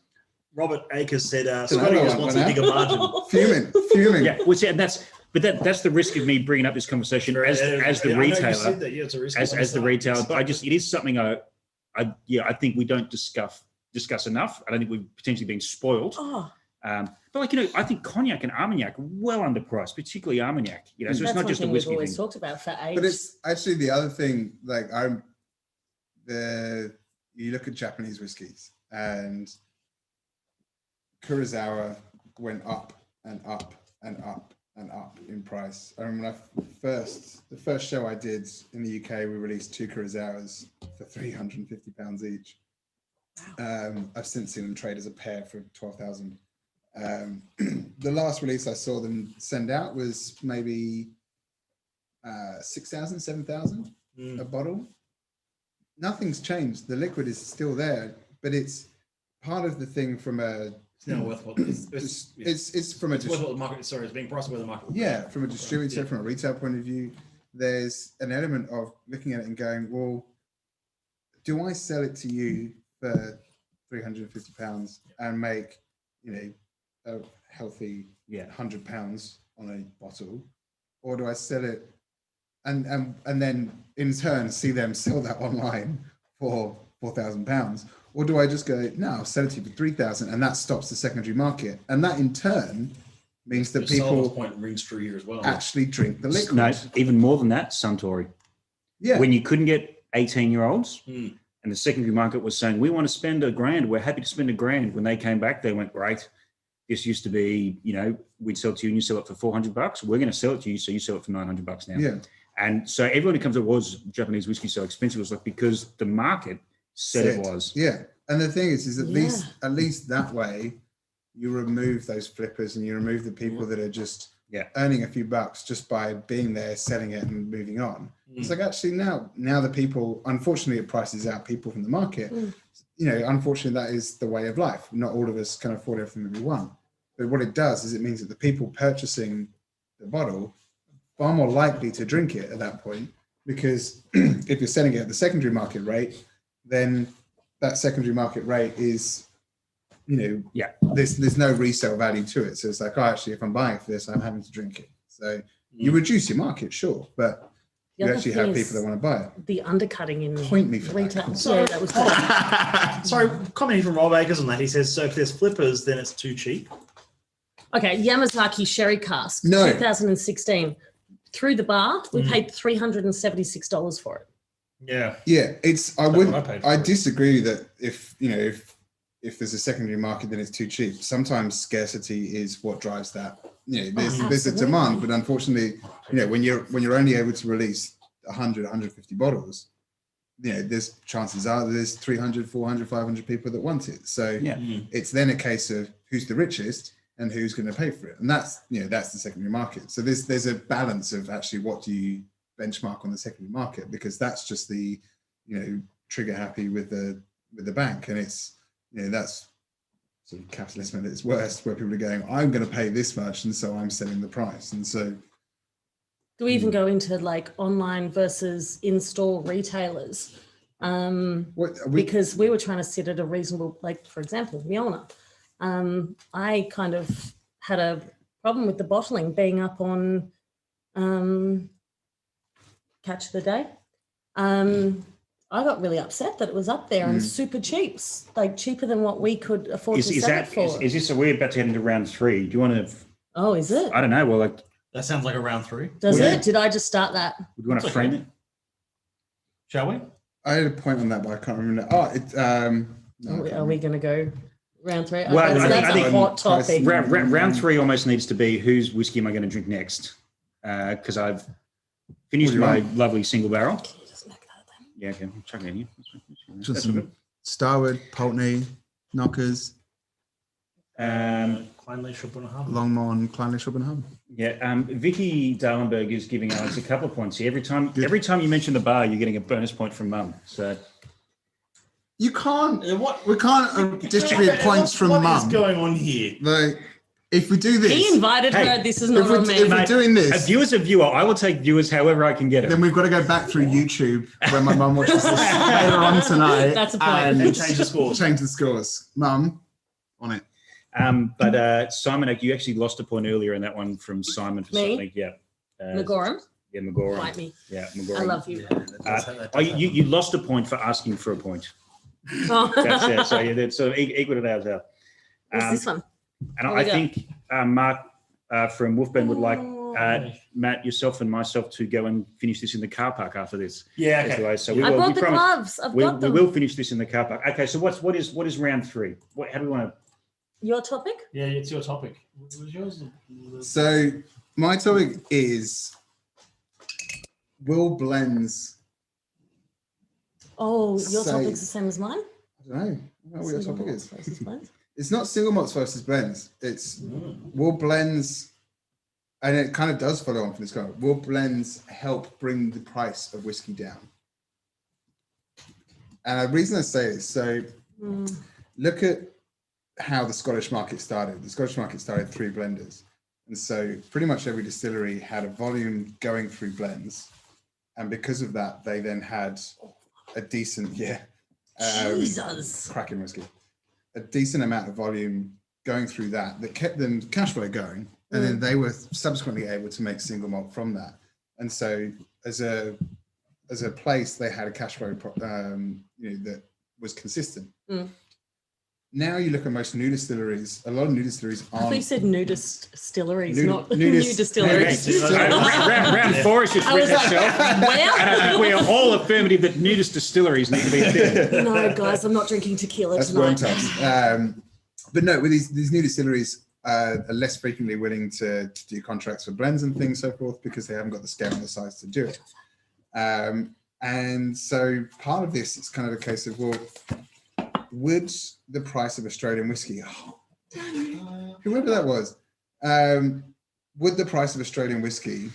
Robert Akers said, Another Scotty just one wants went a bigger margin. Fuming. Yeah, well, see, and that's the risk of me bringing up this conversation as the retailer. As the retailer, but it is something I think we don't discuss enough. I don't think we've potentially been spoiled. Oh, But I think cognac and Armagnac are well underpriced, particularly Armagnac. So it's that's not one just a thing we've whiskey always thing. talked about for age. But it's actually the other thing, like you look at Japanese whiskies and Kurosawa went up and up and up and up in price. I remember the first show I did in the UK, we released 2 Kurosawas for £350 each. I've since seen them trade as a pair for 12,000. The last release I saw them send out was maybe 6,000, 7,000 a bottle. Nothing's changed. The liquid is still there, but it's part of the thing from a. It's now worth what it's from a. It's worth what the market. Sorry, it's being priced by the market. Yeah, from a distributor, from a retail point of view, there's an element of looking at it and going, well, do I sell it to you for £350 and make, a healthy £100 on a bottle, or do I sell it and then in turn see them sell that online for £4,000, or do I just go, no, I'll sell it to you for 3,000, and that stops the secondary market, and that in turn means that people point rings true here as well. actually drink the liquid. No, even more than that, Suntory. Yeah. When you couldn't get 18-year-olds and the secondary market was saying, we want to spend $1,000, we're happy to spend $1,000. When they came back, they went, great. This used to be, we'd sell it to you and you sell it for $400. We're going to sell it to you, so you sell it for $900 now. Yeah. And so everyone who comes to, was Japanese whiskey so expensive? It was like, because the market said it was. Yeah. And the thing is at least that way, you remove those flippers and you remove the people that are just earning a few bucks just by being there, selling it and moving on. It's like, actually now the people, unfortunately, it prices out people from the market. Unfortunately, that is the way of life. Not all of us can afford everything that we want. But what it does is it means that the people purchasing the bottle are far more likely to drink it at that point, because if you're selling it at the secondary market rate, then that secondary market rate is, there's no resale value to it. So it's like, actually, if I'm buying for this, I'm having to drink it. So you reduce your market, sure, but you actually have people that want to buy it. The undercutting in Point me for retail. that. So that was good. Sorry, commenting from Rob Akers on that. He says, so if there's flippers, then it's too cheap. Okay, Yamazaki Sherry Cask, No. 2016. Through the bar, we paid $376 for it. Yeah. Yeah, what I I disagree that if there's a secondary market, then it's too cheap. Sometimes scarcity is what drives that. There's a demand, but unfortunately, when you're only able to release 100, 150 bottles, there's chances are there's 300, 400, 500 people that want it. So it's then a case of who's the richest and who's going to pay for it. And that's the secondary market. So there's a balance of actually what do you benchmark on the secondary market, because that's just the trigger happy with the bank, and it's that's sort of capitalism at its worst, where people are going, I'm going to pay this much, and so I'm selling the price. And so Do we even go into like online versus in-store retailers? Because we were trying to sit at a reasonable, like for example, Milne. I kind of had a problem with the bottling being up on Catch the Day. I got really upset that it was up there and super cheap, like cheaper than what we could afford to sell it for. Is this, we're about to head into round 3. Do you want to? Oh, is it? I don't know. Well, That sounds like a round 3. Does it? Did I just start that? would you want to frame it? Shall we? I had a point on that, but I can't remember. Are we going to go round 3? Well, that's I think a hot topic. Round 3 almost needs to be whose whiskey am I going to drink next? Because I've finished my lovely single barrel. Can you just make that then? Yeah, okay. I'm chucking it in here. Just some Starward, Pulteney, Knockers, Clynley, Shrubburn and Hum. Longmorn, Clynley, Shrubburn and Hum. Yeah, Vicky Dahlenburg is giving Alex a couple of points here. Every time you mention the bar, you're getting a bonus point from Mum. So you can't. What? We can't distribute points from What Mum. is going on here? Like, if we do this, He invited her. This is not on me. if we're doing a this, viewer's a viewer. I will take viewers however I can get them. then we've got to go back through YouTube when my mum watches this later on tonight. That's a point. And Change the scores. Change the scores. Mum, on it. But Simon, you actually lost a point earlier in that one from Simon for Me? something. Yeah. Magorum, Yeah, Magorum. fight me. Yeah, Magorum. I love you. You lost a point for asking for a point. Oh. That's it. So yeah, that's sort of equal it out as well. What's this one? And There I we go. think Mark from Wolfburn would like Oh. Matt, yourself, and myself to go and finish this in the car park after this. Yeah, That's the okay. way. So we I will. brought We the promise. gloves. I've We got them. will finish this in the car park. Okay. So what is round three? How do we want to? Your topic? Yeah, it's your topic. What was yours? So my topic is, will blends, Oh, your Say- topic's the same as mine? I don't know what your topic is. Versus blends? It's not single malts versus blends. It's will blends, and it kind of does follow on from this guy. Will blends help bring the price of whiskey down? And the reason I say this, so look at how the Scottish market started. The Scottish market started through blenders. And so pretty much every distillery had a volume going through blends. And because of that, they then had a decent, Jesus. cracking whiskey, a decent amount of volume going through that kept them cash flow going. And then they were subsequently able to make single malt from that. And so as a place, they had a cash flow that was consistent. Now you look at most new distilleries, a lot of new distilleries I thought you aren't. said nudist distilleries, not nudist- new distilleries. round four should I written was like, itself. And I think we are all affirmative that nudist distilleries need to be a thing. no, guys, I'm not drinking tequila That's tonight. worm tops. But no, with these new distilleries are less frequently willing to do contracts for blends and things so forth because they haven't got the scale and the size to do it. And so part of this is kind of a case of, well, would the price of Australian whiskey, whoever that was, would the price of Australian whiskey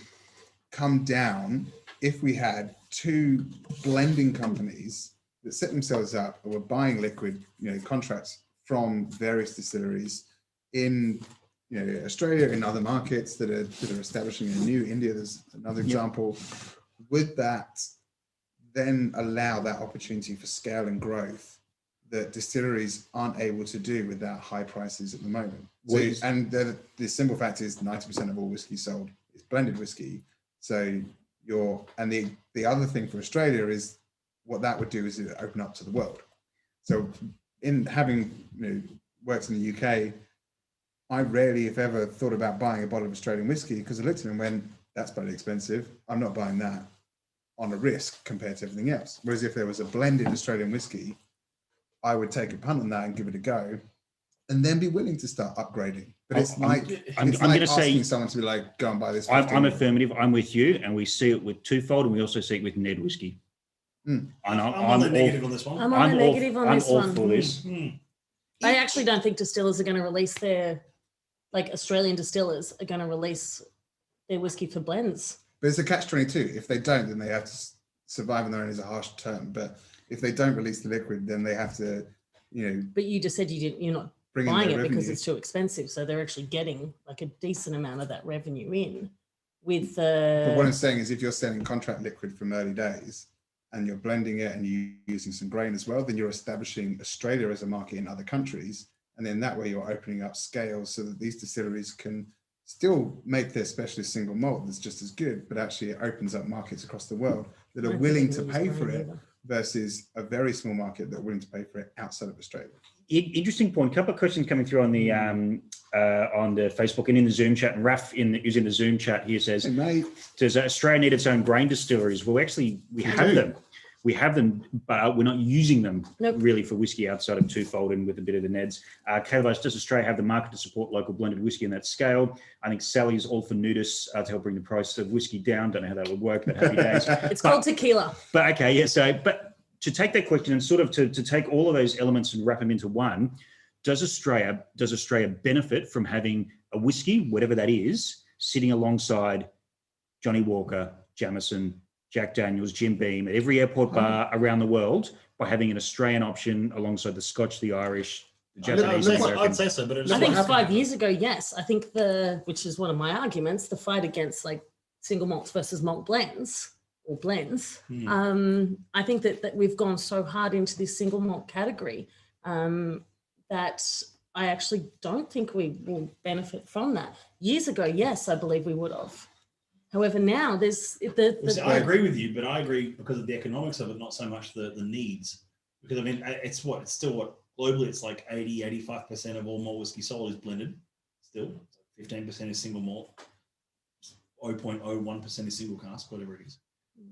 come down if we had two blending companies that set themselves up and were buying liquid, contracts from various distilleries in, Australia, in other markets that are establishing a new India? There's another example. Would that then allow that opportunity for scale and growth that distilleries aren't able to do with high prices at the moment? So, and the simple fact is 90% of all whiskey sold is blended whiskey. So the other thing for Australia is what that would do is it open up to the world. So in having worked in the UK, I rarely, if ever, thought about buying a bottle of Australian whiskey because I looked at it and went, that's bloody expensive. I'm not buying that on a risk compared to everything else. Whereas if there was a blended Australian whiskey, I would take a punt on that and give it a go, and then be willing to start upgrading. But it's I'm going to say, asking someone to be like, go and buy this. I'm affirmative. I'm with you, and we see it with Twofold, and we also see it with Ned whiskey. And I'm on the negative on this one. I'm on a negative on this I'm all one. for this. I actually don't think distillers are going to release Australian distillers are going to release their whiskey for blends. But it's a catch-22. If they don't, then they have to survive on their own is a harsh term. But if they don't release the liquid, then they have to, But you just said you're not bring in buying their it because revenue. it's too expensive. So they're actually getting like a decent amount of that revenue in with But what I'm saying is if you're selling contract liquid from early days and you're blending it and you're using some grain as well, then you're establishing Australia as a market in other countries. And then that way you're opening up scales so that these distilleries can still make their specialist single malt that's just as good, but actually it opens up markets across the world that are willing to pay for it versus a very small market that are willing to pay for it outside of Australia. Interesting point. A couple of questions coming through on the Facebook and in the Zoom chat. And Raf, who's in the Zoom chat here, says, Hey, mate. does Australia need its own grain distilleries? Well, actually, we have them. We have them, but we're not using them really for whiskey outside of Twofold and with a bit of the Neds. Caleb, does Australia have the market to support local blended whiskey in that scale? I think Sally's all for nudists to help bring the price of whiskey down. Don't know how that would work, but happy days. It's called tequila. But okay, yeah. So, but to take that question and sort of to take all of those elements and wrap them into one, does Australia benefit from having a whiskey, whatever that is, sitting alongside Johnny Walker, Jameson, Jack Daniels, Jim Beam at every airport bar around the world by having an Australian option alongside the Scotch, the Irish, the Japanese, and the American? I'd say so, but I think 5 years ago, yes. I think which is one of my arguments, the fight against like single malts versus malt blends or blends. I think that we've gone so hard into this single malt category that I actually don't think we will benefit from that. Years ago, yes, I believe we would have. However, now there's I agree with you, but I agree because of the economics of it, not so much the needs. Because I mean, it's still what globally it's like 85% of all malt whiskey sold is blended. Still, 15% is single malt, 0.01% is single cask, whatever it is.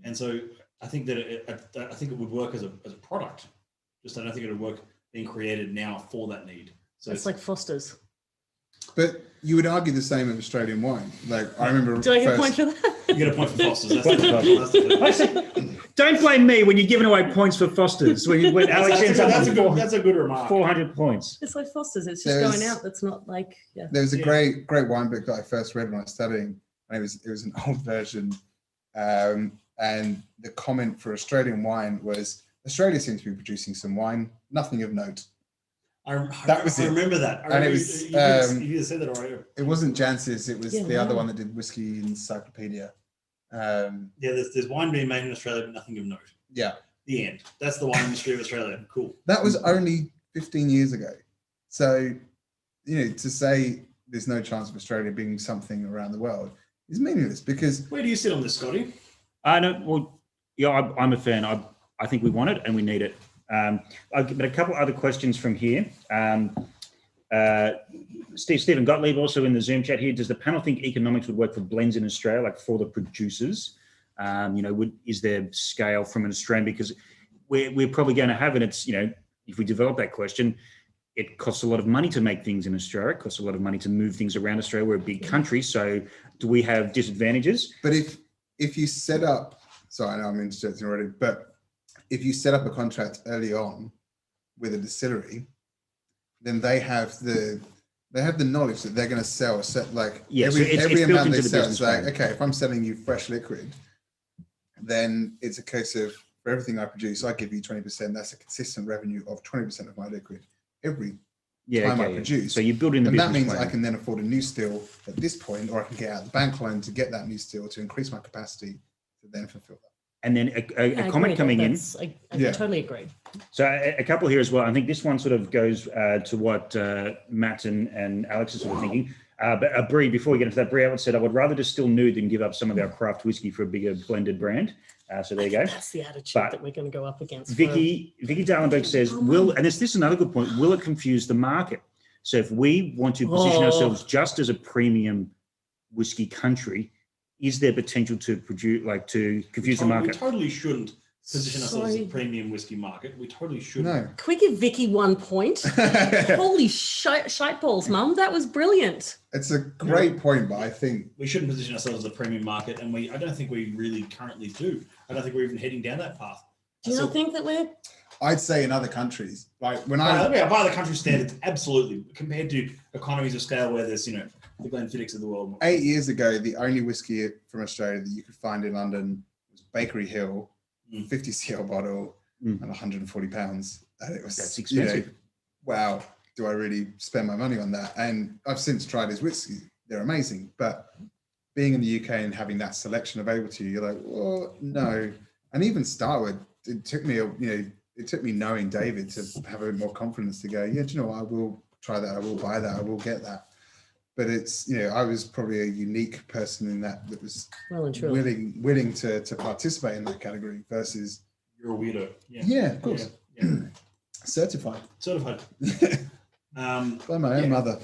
And so I think that I think it would work as a product. Just I don't think it would work being created now for that need. So it's like Foster's. But you would argue the same of Australian wine. Like I remember. Do I get a point for that? You get a point for Foster's. That's Don't blame me when you're giving away points for Foster's. When Alexandra, that's a good remark. 400 points. It's like Foster's. It's just going out. That's not like There was a great wine book that I first read when I was studying, and it was an old version, and the comment for Australian wine was Australia seems to be producing some wine, nothing of note. I remember that. And it was, you either said that already. It wasn't Jancis, it was the other one that did Whiskey Encyclopedia. There's wine being made in Australia, but nothing of note. Yeah. The end. That's the wine industry of Australia. Cool. That was only 15 years ago. So, to say there's no chance of Australia being something around the world is meaningless because... Where do you sit on this, Scotty? I'm a fan. I think we want it and we need it. But a couple other questions from here. Stephen Gottlieb also in the Zoom chat here. Does the panel think economics would work for blends in Australia, like for the producers? Is there scale from an Australian? Because we're probably going to have it. It's, if we develop that question, it costs a lot of money to make things in Australia. It costs a lot of money to move things around Australia. We're a big country. So do we have disadvantages? But if you set up, sorry, I know I'm interjecting already, but if you set up a contract early on with a distillery, then they have the knowledge that they're going to sell a set, every amount they sell. It's like, okay, if I'm selling you fresh liquid, then it's a case of for everything I produce, I give you 20%. That's a consistent revenue of 20% of my liquid every time I produce. So you build in the business that means plan. I can then afford a new still at this point, or I can get out the bank loan to get that new still to increase my capacity to then fulfill that. And then a comment coming in. I totally agree. So a couple here as well. I think this one sort of goes to what Matt and Alex are sort of thinking. But Bree, before we get into that, Bree said, I would rather distill new than give up some of our craft whiskey for a bigger blended brand. So there you go. That's the attitude that we're going to go up against. Vicky Dahlenburg says, and this is another good point, will it confuse the market? So if we want to position ourselves just as a premium whiskey country, is there potential to produce, to confuse the market? We totally shouldn't position ourselves as a premium whiskey market. We totally shouldn't. No. Can we give Vicky 1 point? Holy shite balls, Mum. That was brilliant. It's a great point, but I think we shouldn't position ourselves as a premium market, and I don't think we really currently do. I don't think we're even heading down that path. Do you not think that we're... I'd say in other countries, by the country standards, absolutely. Compared to economies of scale where there's, the Glenfiddichs of the world. 8 years ago, the only whiskey from Australia that you could find in London was Bakery Hill, 50 cl bottle, and £140. And it was, that's expensive. Wow, do I really spend my money on that? And I've since tried his whiskey. They're amazing. But being in the UK and having that selection available to you, you're like, well, no. And even Starward, it took me knowing David to have a bit more confidence to go, do you know what? I will try that. I will buy that. I will get that. But it's, I was probably a unique person in that was willing to participate in that category versus... You're a weirdo. Yeah, of course. Yeah. Certified. By my own mother.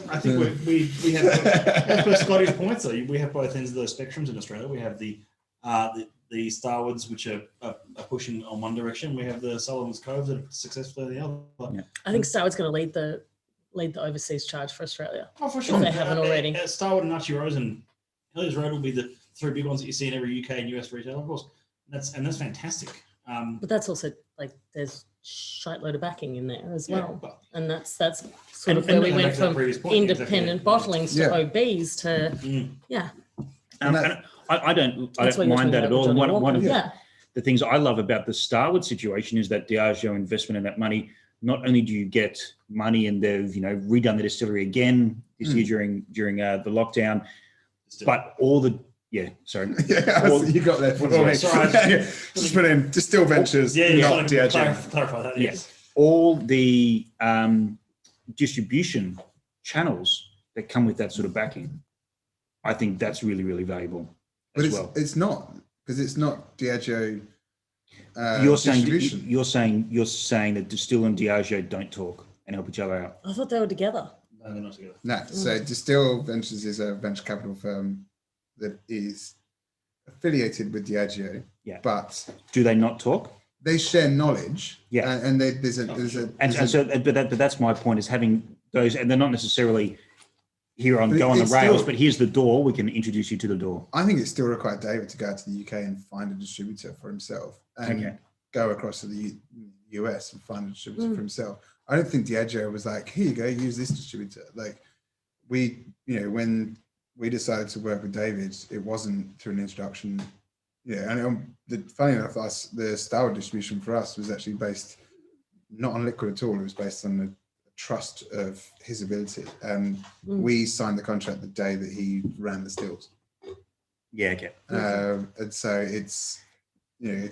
I think we have, for Scotty's points, though, we have both ends of those spectrums in Australia. We have the Starwards, which are pushing on one direction. We have the Sullivan's Coves that are successful in the other. Yeah. I think Starward's going to lead the overseas charge for Australia. Oh, for sure. If they haven't already. Starward and Archie Rose and Hellier's Road will be the 3 big ones that you see in every UK and US retailer, of course. And that's fantastic. But that's also like there's shite load of backing in there as Yeah, well. but- And that's sort of where we went from independent bottlings to OBs to, yeah. And I don't That's why you're mind that at talking all. about And one of yeah. the things I love about the Starwood situation is that Diageo investment and that money, not only do you get money and they've, redone the distillery again this year during the lockdown, but all the, sorry. Yeah, you got there. Sorry. Just put in Distill Ventures, not Diageo. Clarify that. Yes. All the distribution channels that come with that sort of backing, I think that's really, really valuable But as well. it's not, because it's not Diageo You're distribution. saying that Distill and Diageo don't talk and help each other out. I thought they were together. No, they're not together. No, so Distill Ventures is a venture capital firm that is affiliated with Diageo, but Do they not talk? they share knowledge. Yeah. And there's a But that's my point, is having those, and they're not necessarily here on But go on the it's rails, still- but here's the door. We can introduce you to the door. I think it still required David to go out to the UK and find a distributor for himself and go across to the US and find a distributor for himself. I don't think Diageo was like, here you go, use this distributor. Like when we decided to work with David, it wasn't through an introduction. Yeah, and funny enough, the Starwood distribution for us was actually based not on liquid at all. It was based on the trust of his ability. And we signed the contract the day that he ran the stills. Yeah, okay. And so it's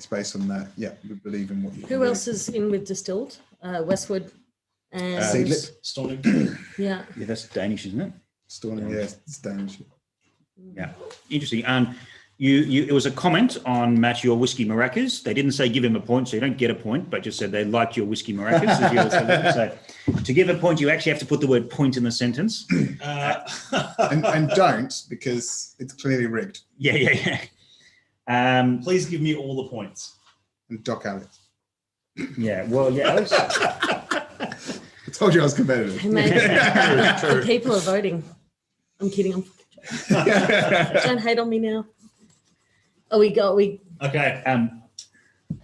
based on that. Yeah, we believe in what you can Who do. else is in with Distilled? Westwood and Seedlip. Stoney. yeah. Yeah, that's Danish, isn't it? Storming, yeah, it's Danish. Yeah, interesting. It was a comment on Matt, your whiskey maracas. They didn't say give him a point, so you don't get a point, but just said they liked your whiskey maracas. As you also like. So to give a point, you actually have to put the word point in the sentence. And don't, because it's clearly rigged. Yeah. Please give me all the points. And Doc Alex. Yeah, well, yeah, Alex. I told you I was competitive. Hey, mate, the people are voting. I'm kidding. Don't hate on me now. We Okay.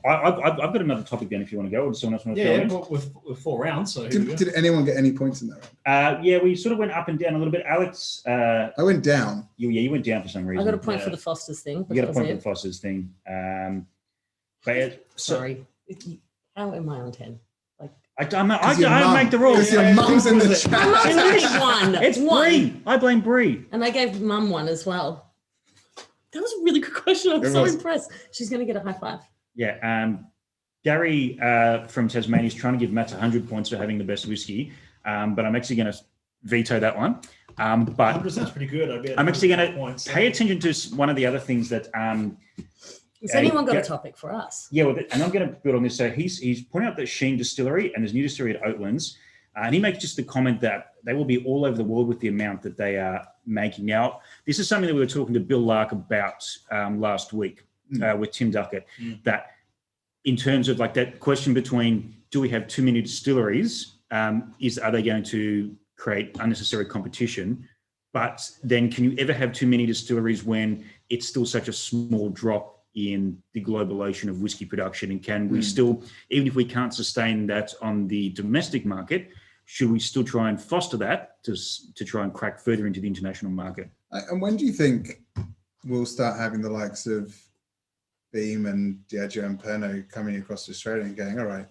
I've got another topic then if you want to go, or does someone else want to Yeah, throw in? with 4 rounds. So here we go. Did anyone get any points in that round? Yeah, we sort of went up and down a little bit. Alex, I went down. you went down for some reason. I got a point for the Foster's thing. You got a point for the Foster's thing. Sorry. How am I on 10? I make the rules. Because your mum's in the chat. It's only one. It's Bree. I blame Bree. And I gave Mum one as well. That was a really good question. I'm so impressed. She's going to get a high five. Yeah. Gary from Tasmania is trying to give Matt 100 points for having the best whiskey, but I'm actually going to veto that one. But 100% pretty good. I'm actually going to pay attention to one of the other things that. Has anyone got a topic for us? Yeah, well, and I'm going to build on this. So he's pointing out that Sheen Distillery and his new distillery at Oatlands, and he makes just the comment that they will be all over the world with the amount that they are making. Now, this is something that we were talking to Bill Lark about last week with Tim Duckett, that in terms of like that question between do we have too many distilleries, are they going to create unnecessary competition? But then can you ever have too many distilleries when it's still such a small drop in the global ocean of whiskey production? And can we still, even if we can't sustain that on the domestic market, should we still try and foster that to try and crack further into the international market? And when do you think we'll start having the likes of Beam and Diageo and Pernod coming across to Australia and going, all right,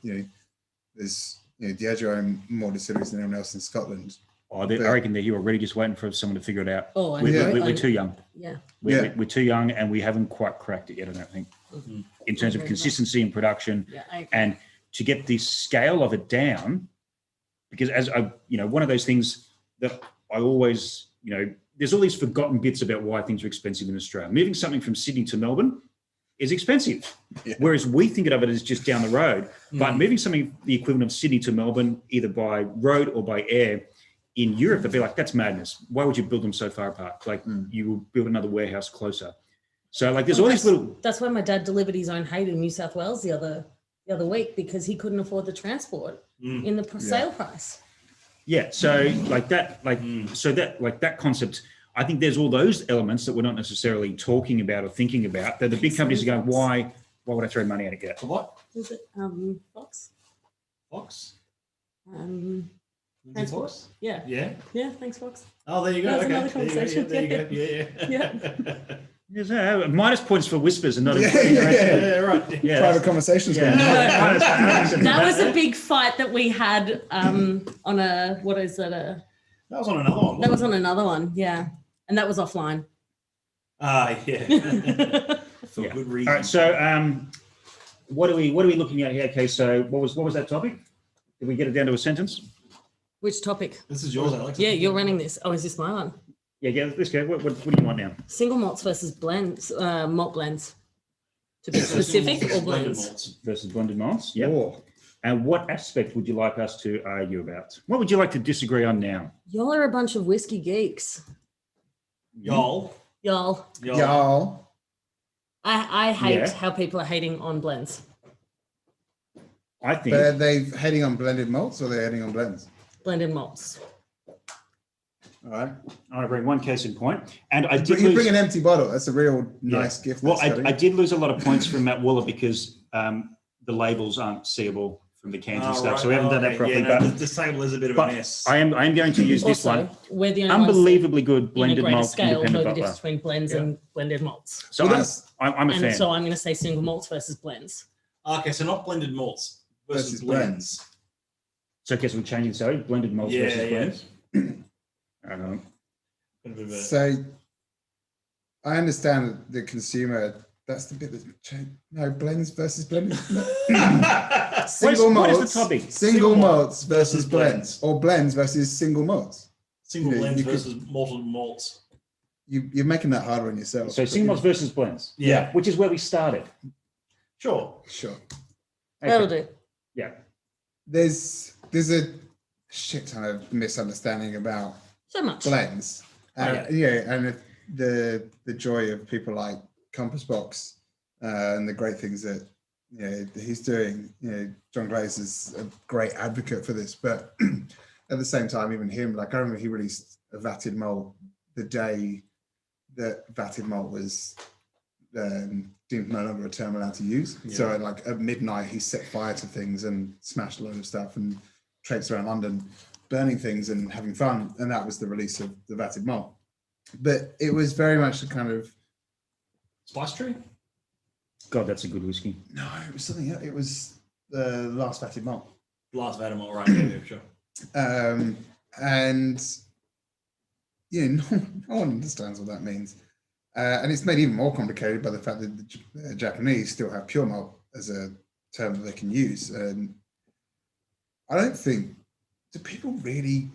there's Diageo own more distilleries than anyone else in Scotland. I reckon they're here already just waiting for someone to figure it out. Oh, we're too young. Yeah. We're too young and we haven't quite cracked it yet, I don't think, in terms of consistency in production and to get the scale of it down. Because as one of those things that I always, there's all these forgotten bits about why things are expensive in Australia. Moving something from Sydney to Melbourne is expensive, whereas we think of it as just down the road. But moving something the equivalent of Sydney to Melbourne, either by road or by air, in Europe, they'd be like, that's madness. Why would you build them so far apart? Like you will build another warehouse closer. So like there's all these little. That's why my dad delivered his own hay to New South Wales the other week, because he couldn't afford the transport in the sale price. Yeah. So like that, that concept, I think there's all those elements that we're not necessarily talking about or thinking about that the big companies are going, Why would I throw money at it? For what? Is it Fox? Fox? Lindsay Transport? Fox? Yeah. Yeah. Yeah, thanks, Fox. Oh, there you go. That was Okay. another conversation. There you go. Yeah. Yes, minus points for whispers and not Yeah, Yeah, right. Yeah, Private conversations going on. That was a big fight that we had on a, what is it? That was on another one. That was on another one, yeah. And that was offline. Yeah. For Yeah. good reason. All right, so what are we looking at here? Okay, so what was that topic? Did we get it down to a sentence? Which topic? This is yours, Alex. Yeah, you're running this. Oh, is this my one? Yeah, let's go. What do you want now? Single malts versus blends, malt blends. To be specific, or blends? Versus blended malts. Yeah. Or And what aspect would you like us to argue about? What would you like to disagree on now? Y'all are a bunch of whiskey geeks. Y'all. y'all. I hate Yeah. how people are hating on blends. I think. But are they heading on blended malts or are they heading on blends? Blended malts. All right. I want to bring one case in point, and I You did bring lose. an empty bottle. That's a real nice gift. Well, that's got I in. did lose a lot of points from Matt Waller because the labels aren't seeable from the cans and stuff, so we haven't done that properly. Yeah, no, but the table is a bit of a but mess. I am going to use this Also, one. we're the only ones Unbelievably good in a blended greater malt scale know independent the bottler. difference between blends and blended malts. So Well, I'm, that's- I'm a And fan. so I'm going to say single malts versus blends. Okay, so not blended malts versus Versus blends. So I guess we're changing. Sorry, blended malts Yeah, versus yeah. blends. Bit of a- So I understand that the consumer, that's the bit that changed. No, blends versus blended. Single what is malts. the topic? Single Single malts versus versus blends, or blends versus single malts. Single You know, blends you could- versus malted malts. You're making that harder on yourself. So but single malts versus blends. Yeah. Which is where we started. Sure. Sure. That'll Okay. do. Yeah. There's a shit ton of misunderstanding about So much. blends. And the joy of people like Compass Box and the great things that he's doing. John Glaze is a great advocate for this, but at the same time, even him, like I remember he released a vatted malt the day that vatted malt was deemed no longer a term allowed to use. Yeah. So like at midnight, he set fire to things and smashed a load of stuff and traipsed around London, burning things and having fun. And that was the release of the vatted malt. But it was very much a kind of, Spice Tree? God, that's a good whiskey. no, it was something else. It was the last vatted malt. Last Vatamalt, right? Yeah, sure. And no one understands what that means. And it's made even more complicated by the fact that the Japanese still have pure malt as a term that they can use. And I don't think, do people really,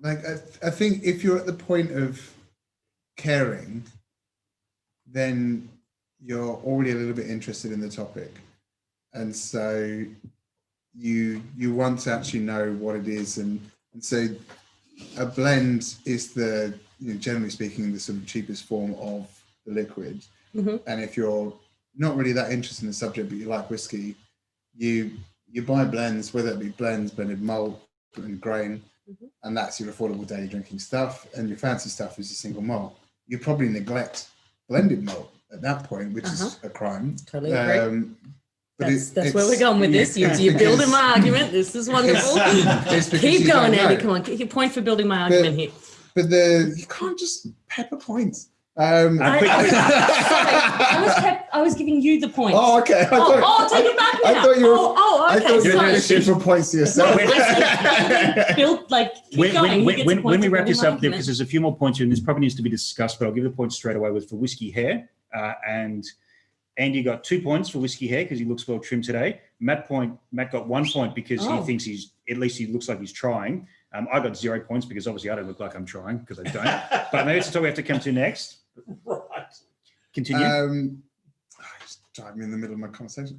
like, I think if you're at the point of caring, then you're already a little bit interested in the topic. And so you want to actually know what it is. And so a blend is generally speaking, the sort of cheapest form of the liquid. Mm-hmm. And if you're not really that interested in the subject, but you like whiskey, you buy blends, whether it be blends, blended malt, and grain, and that's your affordable daily drinking stuff. And your fancy stuff is your single malt. You probably neglect blended malt at that point, which is a crime. Totally agree. But That's where we're going with this. You're because- building my argument. This is wonderful. it's because Keep you going, don't Andy. know. Come on, get your point for building my argument here. But you can't just pepper points. I was giving you the point. Oh, okay. Take it back now. I thought you were. okay. I thought you were sorry. shooting for points to yourself. Keep going. When we wrap this up, because there's a few more points here, and this probably needs to be discussed, but I'll give the points straight away with for Whiskey Hair. And Andy got 2 points for Whiskey Hair because he looks well trimmed today. Matt got 1 point because he thinks he looks like he's trying. I got 0 points because obviously I don't look like I'm trying because I don't. But maybe it's the topic we have to come to next. Right. Continue. Just drive me in the middle of my conversation.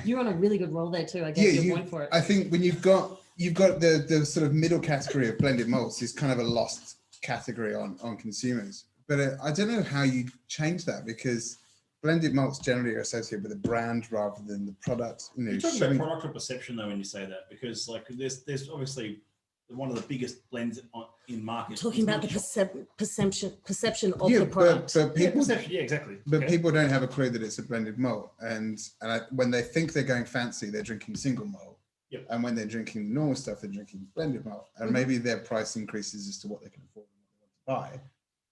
You're on a really good roll there too. I gave you a point for it. I think when you've got the sort of middle category of blended malts is kind of a lost category on consumers. But I don't know how you change that because blended malts generally are associated with a brand rather than the product. You're talking about product or perception though when you say that, because like there's obviously one of the biggest blends in market. Talking about the perception of Yeah, the product. but people, exactly. but people don't have a clue that it's a blended malt, and when they think they're going fancy, they're drinking single malt. Yep. And when they're drinking normal stuff, they're drinking blended malt, and maybe their price increases as to what they can afford and what they want to buy.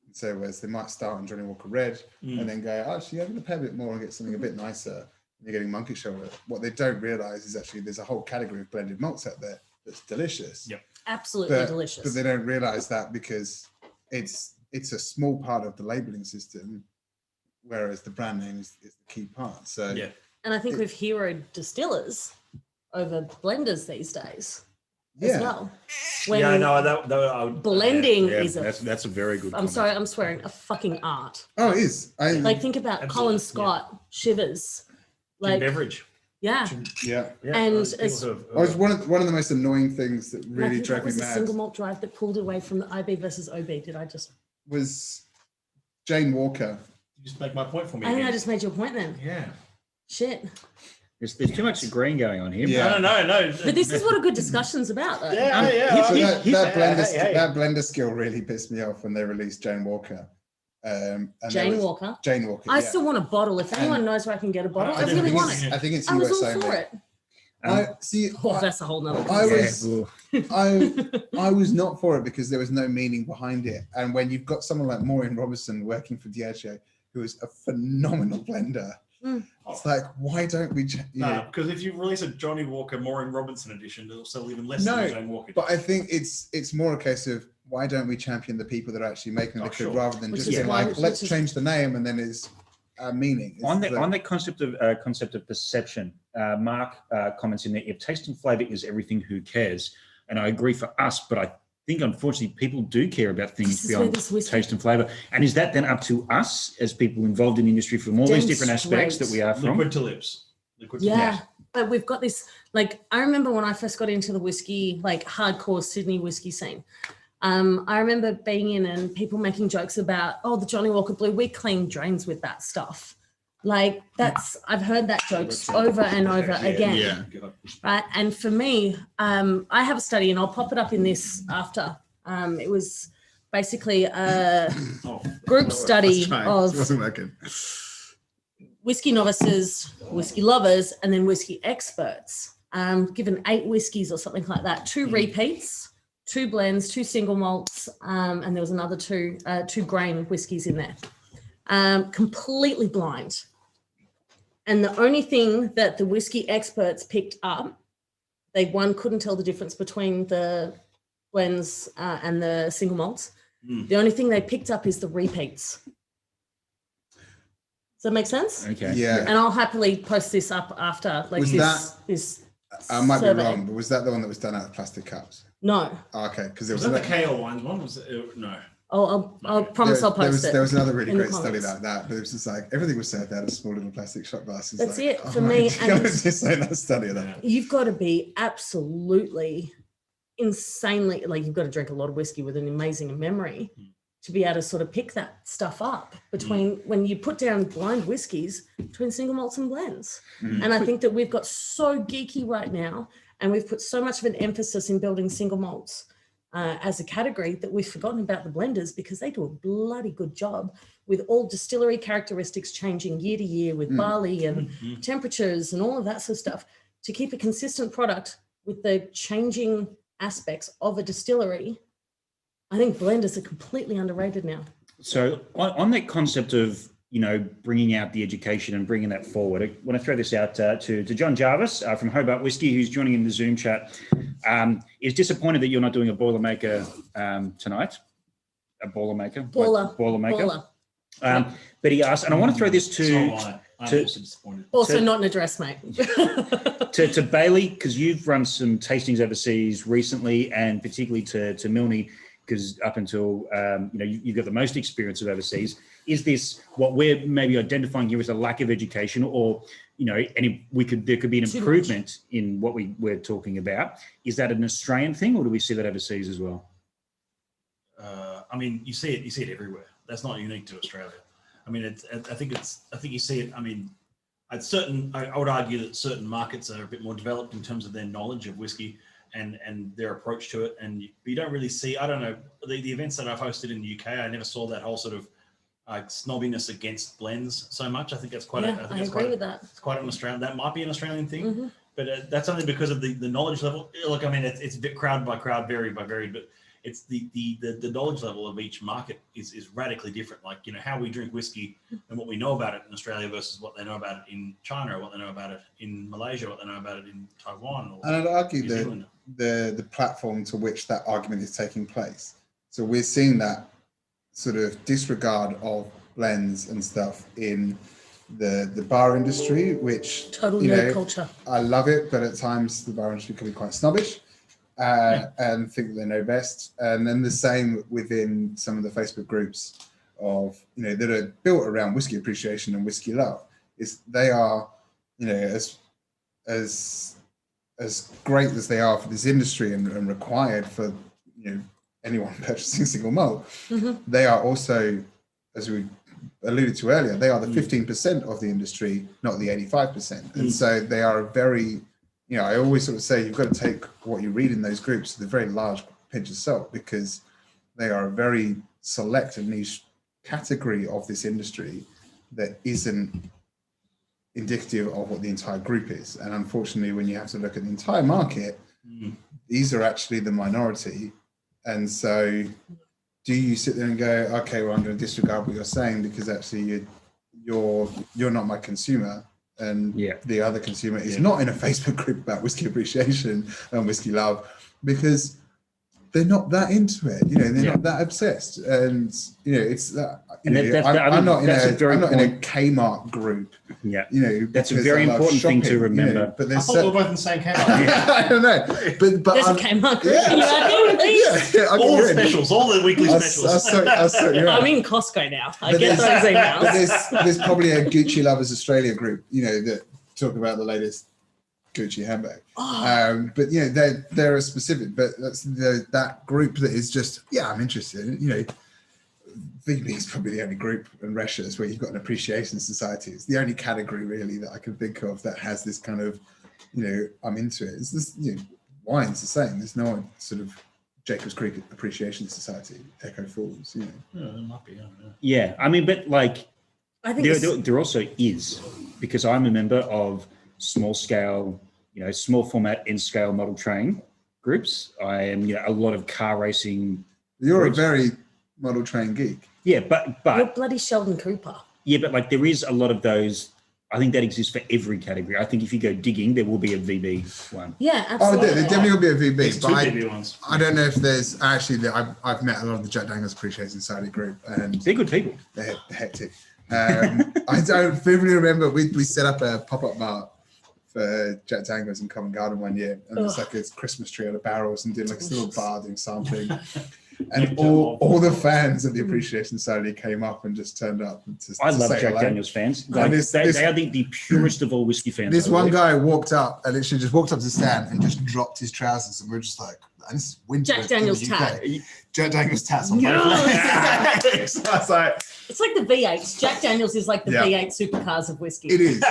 And so, whereas they might start on Johnny Walker Red and then go, actually, I'm going to pay a bit more and get something a bit nicer. And you're getting Monkey Shoulder. What they don't realize is actually there's a whole category of blended malts out there that's delicious. Yep. Absolutely delicious. But they don't realize that because it's a small part of the labeling system, whereas the brand name is the key part. So yeah. And I think we've heroed distillers over blenders these days as well. When Yeah, no, that I would, blending Yeah, is that's a very good I'm comment. sorry, I'm swearing, a fucking art. Oh, it is. Like think about Absolutely, Colin yeah. Scott, Shivers. Gin Like beverage. yeah. yeah. And those people as- who have- I was one of the most annoying things that And I really think drove that me was a mad single malt drive that pulled away from the IB versus OB. Did I just was Jane Walker. You just make my point for me. I think I again. just made your point then. Yeah. Shit. There's too much green going on here. Yeah. No. But this is what a good discussion's about though. Yeah. So that blender, hey. that blender skill really pissed me off when they released Jane Walker. And there Jane was- Walker. Jane Walker. I yeah. still want a bottle. If anyone And- knows where I can get a bottle, I I really think want it's- it. I think it's I was US all for only. it. I see. Oh, that's a whole nother I conversation. was I was not for it because there was no meaning behind it. And when you've got someone like Maureen Robertson working for Diageo, who is a phenomenal blender, it's like, why don't we? No, because if you release a Johnny Walker Maureen Robinson edition, it'll sell even less No, than the Jane Walker. But I think it's more a case of why don't we champion the people that are actually making the liquid sure. rather than Which just is being why- like, let's which is- change the name and then it's meaning. It's On the- the concept of perception, Mark comments in there, if taste and flavour is everything, who cares? And I agree for us, but I think unfortunately people do care about things This is where beyond this whiskey- taste and flavour. And is that then up to us as people involved in the industry from all these different aspects that we are from? Liquid to lips. Liquid to Yeah. lips. But we've got this, like, I remember when I first got into the whiskey, like hardcore Sydney whiskey scene. I remember being in and people making jokes about, oh, the Johnny Walker Blue, we clean drains with that stuff. Like I've heard that joke over and over again. Right. And for me, I have a study and I'll pop it up in this after. It was basically a group study of wasn't working. whiskey novices, whiskey lovers, and then whiskey experts, given 8 whiskeys or something like that, 2 repeats, 2 blends, 2 single malts, and there was another 2 grain whiskies in there, completely blind. And the only thing that the whiskey experts picked up, they couldn't tell the difference between the blends and the single malts. The only thing they picked up is the repeats. Does that make sense? Okay. Yeah. And I'll happily post this up after, like Was this I might survey. be wrong, but was that the one that was done out of plastic cups? No. Oh, okay, because there Was was that the another, KL wines one? Was it, no. I'll promise I'll post it. there was another really in the great study comments. like that, but it was just like everything was served out of small little plastic shot glasses. That's like, it for my me, God, and- just say that study of that. You've got to be absolutely insanely, like you've got to drink a lot of whiskey with an amazing memory to be able to sort of pick that stuff up between when you put down blind whiskies between single malts and blends. And I think that we've got so geeky right now, and we've put so much of an emphasis in building single malts as a category that we've forgotten about the blenders, because they do a bloody good job with all distillery characteristics changing year to year with barley and temperatures and all of that sort of stuff to keep a consistent product with the changing aspects of a distillery. I think blenders are completely underrated now. So on that concept of, bringing out the education and bringing that forward, I want to throw this out to John Jarvis from Hobart Whiskey, who's joining in the Zoom chat. Is disappointed that you're not doing a Boilermaker tonight. A Boilermaker? Boilermaker. Baller. But he asked, and I want to throw this So am I. I'm to- also disappointed. Also So- not an address, mate. to Bailey, because you've run some tastings overseas recently, and particularly to Milne, because up until you've got the most experience of overseas. Is this what we're maybe identifying here as a lack of education, or there could be an improvement in what we're talking about? Is that an Australian thing, or do we see that overseas as well? I mean, you see it everywhere. That's not unique to Australia. I mean, I think you see it. I mean, I would argue that certain markets are a bit more developed in terms of their knowledge of whiskey. and their approach to it. And you don't really see, I don't know, the events that I've hosted in the UK, I never saw that whole sort of snobbiness against blends so much. I think that's quite, I agree with that. It's quite an Australian, that might be an Australian thing, Mm-hmm. but that's only because of the knowledge level. Look, I mean, it's crowd by crowd, varied by varied, but it's the knowledge level of each market is radically different. Like, you know, how we drink whiskey and what we know about it in Australia versus what they know about it in China, or what they know about it in Malaysia, what they know about it in Taiwan. Or And I'd argue New that Zealand. the platform to which that argument is taking place. So we're seeing that sort of disregard of blends and stuff in the bar industry, which Total you nerd know, culture. I love it, but at times the bar industry can be quite snobbish and think that they know best. And then the same within some of the Facebook groups of, you know, that are built around whiskey appreciation and whiskey love. Is they are, you know, as great as they are for this industry and required for, you know, anyone purchasing single malt, they are also, as we alluded to earlier, they are the 15% of the industry, not the 85%. And so they are a very, you know, I always sort of say you've got to take what you read in those groups with a very large pinch of salt, because they are a very select and niche category of this industry that isn't indicative of what the entire group is. And unfortunately, when you have to look at the entire market, these are actually the minority. And so do you sit there and go, okay, well, I'm going to disregard what you're saying because actually you're not my consumer, and the other consumer is not in a Facebook group about whiskey appreciation and whiskey love, because they're not that into it, you know, they're not that obsessed. And, you know, it's that, you know, I'm not in a Kmart group, you know. That's a very important thing to remember. You know, but I there's thought we were both in the same Kmart. I don't know, but There's a Kmart group. All the specials, all the weekly specials. I'm in Costco now. I get those emails. But there's probably a Gucci Lovers Australia group, you know, that talk about the latest Gucci handbag. But you know, they're a specific, but that's that group that is just, I'm interested in, you know. VB is probably the only group, and Resha's, where you've got an appreciation society. It's the only category really that I can think of that has this kind of, you know, I'm into it. It's this, you know, wine's the same. There's no sort of Jacobs Creek Appreciation Society, Echo Falls, you know. There might be, I don't know. Yeah, I mean, but like, I think there also is, because I'm a member of small scale, you know, small format end scale model train groups. I am, you know, a lot of car racing. You're groups. a very model train geek. Yeah, but you're bloody Sheldon Cooper. Yeah, but like there is a lot of those. I think that exists for every category. I think if you go digging, there will be a VB one. Yeah, absolutely. Oh, there definitely will be a VB. There's but two VB ones. I don't know if there's actually. I've met a lot of the Jack Daniels Appreciation Society group, and they're good people. They're hectic. I don't vividly remember we set up a pop-up mart for Jack Daniels in Covent Garden one year, and it's like a Christmas tree on the barrels, and did like a little bar doing sampling. And all the fans of the Appreciation Society came up and just turned up. I love Jack Daniels fans. Like, they are the purest of all whiskey fans. This one guy walked up and literally just walked up to the stand and just dropped his trousers, and we're just like, and this is winter. Jack Daniels tat. Jack Daniels tats on No. So I was like, it's like the V8s. Jack Daniels is like the V8 supercars of whiskey. it is.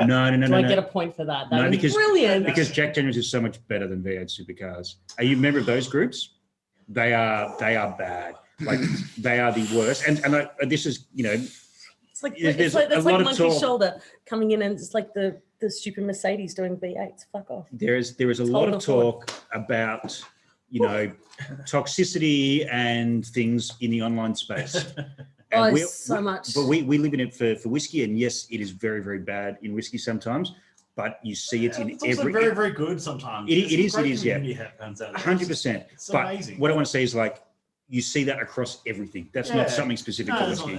No. Do I get a point for that? That was brilliant. Because Jack Daniels is so much better than V8 supercars. Are you a member of those groups? They are bad. Like they are the worst. And this is, you know, it's like there's that's a lot like of Monkey talk. Shoulder coming in, and it's like the stupid Mercedes doing V8s. Fuck off. There is a lot of talk about, you know, toxicity and things in the online space. And so much. But we live in it for whiskey, and yes, it is very, very bad in whiskey sometimes. But you see it in it's also every. very, very good sometimes. It is, yeah. 100%. But amazing. What I want to say is, like, you see that across everything. That's not something specific to whiskey.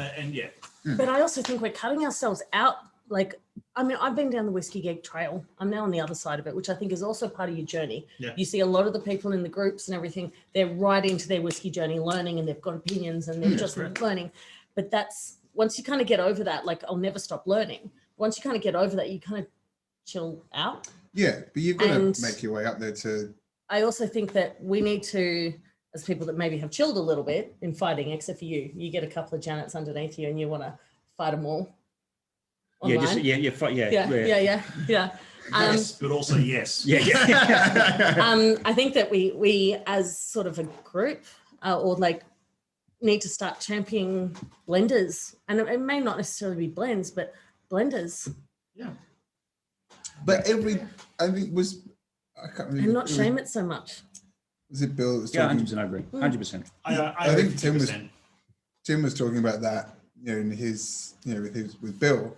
But I also think we're cutting ourselves out. Like, I mean, I've been down the Whiskey Geek trail. I'm now on the other side of it, which I think is also part of your journey. Yeah. You see a lot of the people in the groups and everything, they're right into their whiskey journey, learning, and they've got opinions, and they're just learning. But that's, once you kind of get over that, like, I'll never stop learning. Once you kind of get over that, you kind of chill out. Yeah, but you've got to make your way up there to. I also think that we need to, as people that maybe have chilled a little bit in fighting, except for you, you get a couple of Janets underneath you and you want to fight them all. Online. Yeah, Yes, but also yes. Yeah, yeah. I think that we as sort of a group or like need to start championing blenders, and it may not necessarily be blends, but blenders. Yeah. But I think I can't remember. And not shame it so much. Was it Bill that was Yeah, talking? 100% I agree. 100%. I think Tim was 50%. Tim was talking about that, in his, with Bill,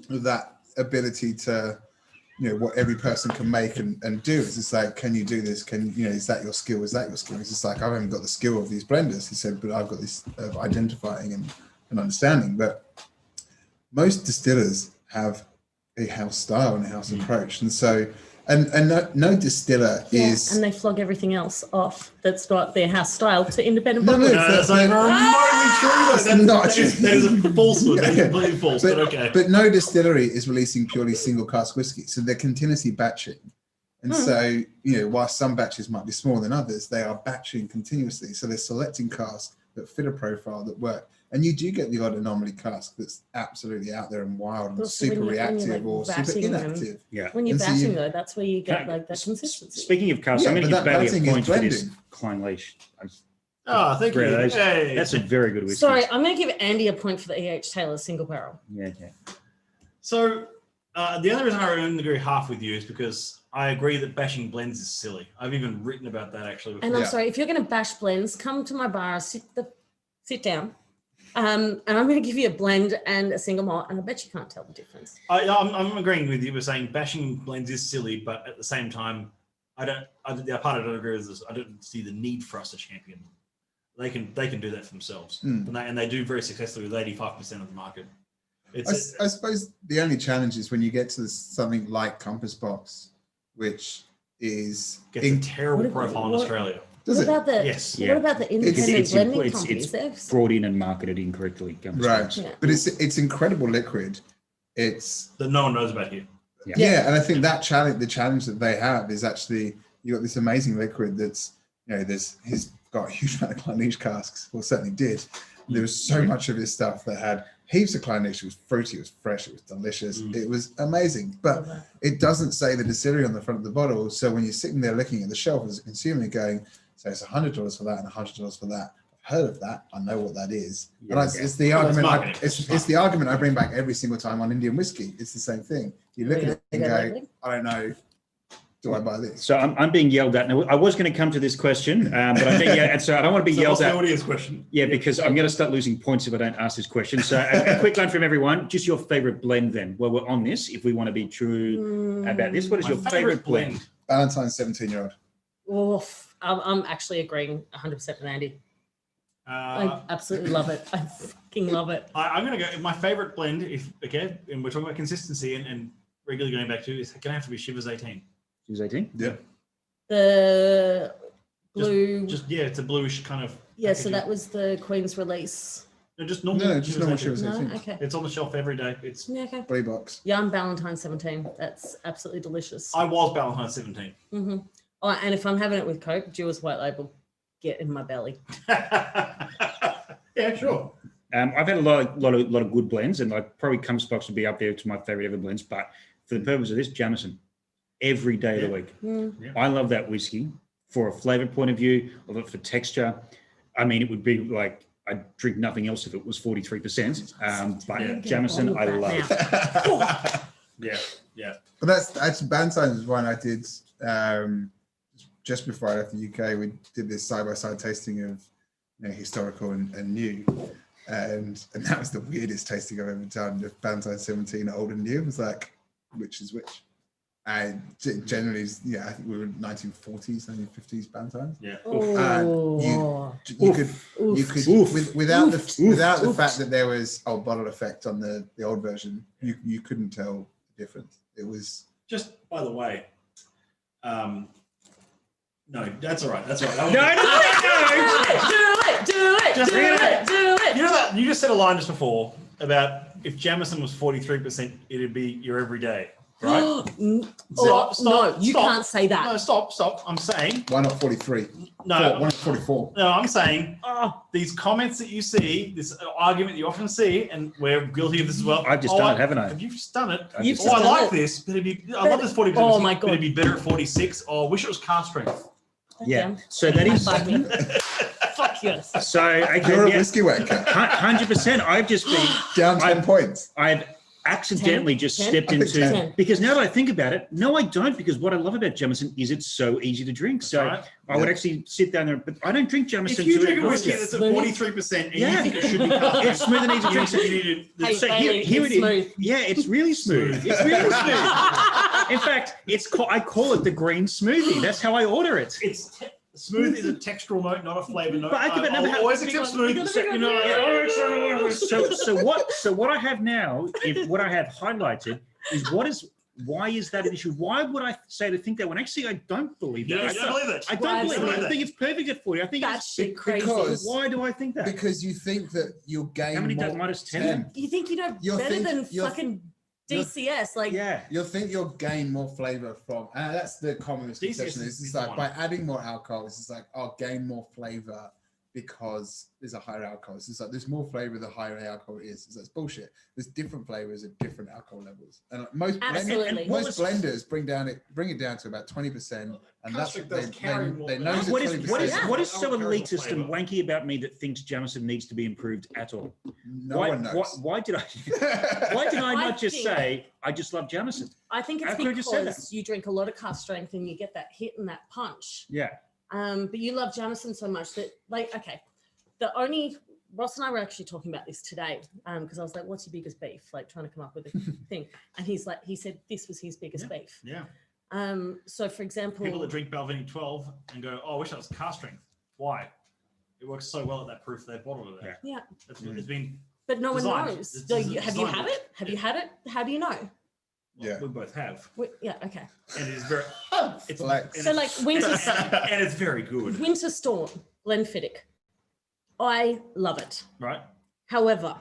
that ability to, what every person can make and do. It's just like, can you do this? Is that your skill? Is that your skill? It's just like, I haven't got the skill of these blenders. He said, but I've got this of identifying and understanding. But most distillers have a house style and a house approach. And so, and no distiller is. And they flog everything else off that's got their house style to independent No, bottlers. That's like remotely true. That is a falsehood. That is completely false, but okay. But no distillery is releasing purely single cask whiskey. So they're continuously batching. And so, while some batches might be smaller than others, they are batching continuously. So they're selecting casks that fit a profile that work. And you do get the odd anomaly cask that's absolutely out there and wild and Also, super when you're, reactive or super batching them. inactive. Yeah. When you're And so batching you- though, that's where you get like that consistency. Speaking of casks, Yeah, I'm going to but give that Bailey batching a is point for this blending. Klein Leash. Thank you. Hey. That's a very good whiskey. Sorry, I'm going to give Andy a point for the E.H. Taylor single barrel. Yeah, yeah. So the only reason I only agree half with you is because I agree that bashing blends is silly. I've even written about that actually. And I'm Yeah. sorry, if you're going to bash blends, come to my bar, sit down. And I'm going to give you a blend and a single malt, and I bet you can't tell the difference. I'm agreeing with you. We're saying bashing blends is silly, but at the same time, the part I don't agree with is I don't see the need for us to champion them. They can do that for themselves, and they do very successfully with 85% of the market. I suppose the only challenge is when you get to something like Compass Box, which is Gets a terrible profile in Australia. Does What it? about the Yes. what about the independent It's blending companies? it's brought in and marketed incorrectly. Right, Yeah. but it's incredible liquid. It's That no one knows about here. yeah, and I think that the challenge that they have is actually you got this amazing liquid that's he's got a huge amount of Clynelish casks, or certainly did. There was so much of his stuff that had heaps of Clynelish. It was fruity, it was fresh, it was delicious, it was amazing. But it doesn't say the distillery on the front of the bottle. So when you're sitting there looking at the shelf as a consumer, going, so it's $100 for that and $100 for that. I've heard of that. I know what that is. Yeah, And it's the argument. marketing. It's the argument I bring back every single time on Indian whiskey. It's the same thing. You look at it and go, I don't know. Do I buy this? So I'm being yelled at. Now, I was going to come to this question, but I think, and so I don't want to be yelled What's the at. audience question? Yeah, because I'm going to start losing points if I don't ask this question. So a quick one from everyone. Just your favorite blend then. Well, we're on this. If we want to be true about this, what is your favorite blend? Valentine's 17-year-old. Oof, I'm actually agreeing 100% with Andy. I absolutely love it. I fucking love it. I'm going to go. My favorite blend, and we're talking about consistency and regularly going back to, is going to have to be Shivers 18. Shivers 18? Yeah. The blue. It's a bluish kind of. Yeah, so packaging. that was the Queen's release. No, just normal. No, just normal Shivers 18. Shivers 18. No, okay. It's on the shelf every day. It's. Yeah, okay. Blue box. Yeah, I'm Valentine 17. That's absolutely delicious. I was Valentine 17. Mm-hmm. Oh, and if I'm having it with Coke, Jewel's White Label, get in my belly. Yeah, sure. I've had a lot of good blends, and like probably Compass Box would be up there to my favorite ever blends. But for the purpose of this, Jameson, every day of the week. Mm. I love that whiskey for a flavor point of view, of it for texture. I mean, it would be like I'd drink nothing else if it was 43%. But Jameson, I love. Yeah. But that's Valentine's one I did just before I left the UK. We did this side-by-side tasting of historical and new. And that was the weirdest tasting I've ever done. Just Valentine's 17 old and new. It was like, which is which? And generally, I think we were 1940s, 1950s Valentine's. Yeah. Oh. You could without the fact that there was bottle effect on the old version, you couldn't tell the difference. It was Just by the way, no, that's all right. That's all right. Do it. You know that you just said a line just before about if Jameson was 43%, it'd be your everyday. right? No, you can't say that. No, stop. I'm saying. Why not 43? No. Why not 44? No, I'm saying these comments that you see, this argument you often see, and we're guilty of this as well. I've just done it, haven't I? Have you just done it? You've I just done like it. this, but I love this 40%. Oh my But it'd be better at 46. Oh, I wish it was cast strength. Yeah. So that is. Fuck me. Fuck yes. So okay, You're a yeah, whiskey wanker. 100%. I've just been. Down 10 points. I've accidentally just 10? stepped I think into 10. because now that I think about it, no, I don't. Because what I love about Jameson is it's so easy to drink. So Right. I would actually sit down there, but I don't drink Jameson. If you to drink a enjoy whiskey it. that's at 43% and you Yeah. think it should be cast It's smooth and easy to drink. you need to, Hey, So Bailey, here it's it is. smooth. Yeah, it's really smooth. Smooth. It's really smooth. In fact, I call it the green smoothie. That's how I order it. it's smooth is a textural note, not a flavor note. But I could never I'll have- always accept smooth. So what I have now, what I have highlighted is why is that an issue? Why would I say to think that when actually I don't believe that? Yeah, I believe it. I don't Why believe is it. it? I think it's perfect at 40. I think That it's shit crazy. because- why do I think that? Because you think that you'll gain How many more. does minus 10? You think you know You'll better think- than you'll- fucking you'll- DCS? Like, Yeah. You'll think you'll gain more flavor from, and that's the common misconception. DCS It's is just like one. by adding more alcohol, it's just like I'll gain more flavor because there's a higher alcohol. It's just like there's more flavor the higher the alcohol is. That's bullshit. There's different flavors at different alcohol levels, and most Absolutely. most blenders bring it down to about 20%, and that's Caustic what does carry more they than know alcohol. What it's is 20%. what is so Alcohol carries elitist and flavour. wanky about me that thinks Jameson needs to be improved at all? No one knows. Why did I? Why did I I not just think- say I just love Jameson? I think it's I could've just said because you drink a lot of cast strength and you get that hit and that punch. Yeah. But you love Jameson so much that, like, okay, Ross and I were actually talking about this today because I was like, what's your biggest beef? Like trying to come up with a thing. And he said this was his biggest beef. Yeah. So for example, People that drink Balvenie 12 and go, oh, I wish that was cast strength. Why? It works so well at that proof they bottled it at. Yeah. It's been, but no one designed. knows. It's So designed. have you had it? Have you had it? How do you know? Yeah. we both have. Yeah, okay. And it is very, it's, Flex. and So it's- like winter, and it's very good, Winter Storm, Glenfiddich. I love it. right? However,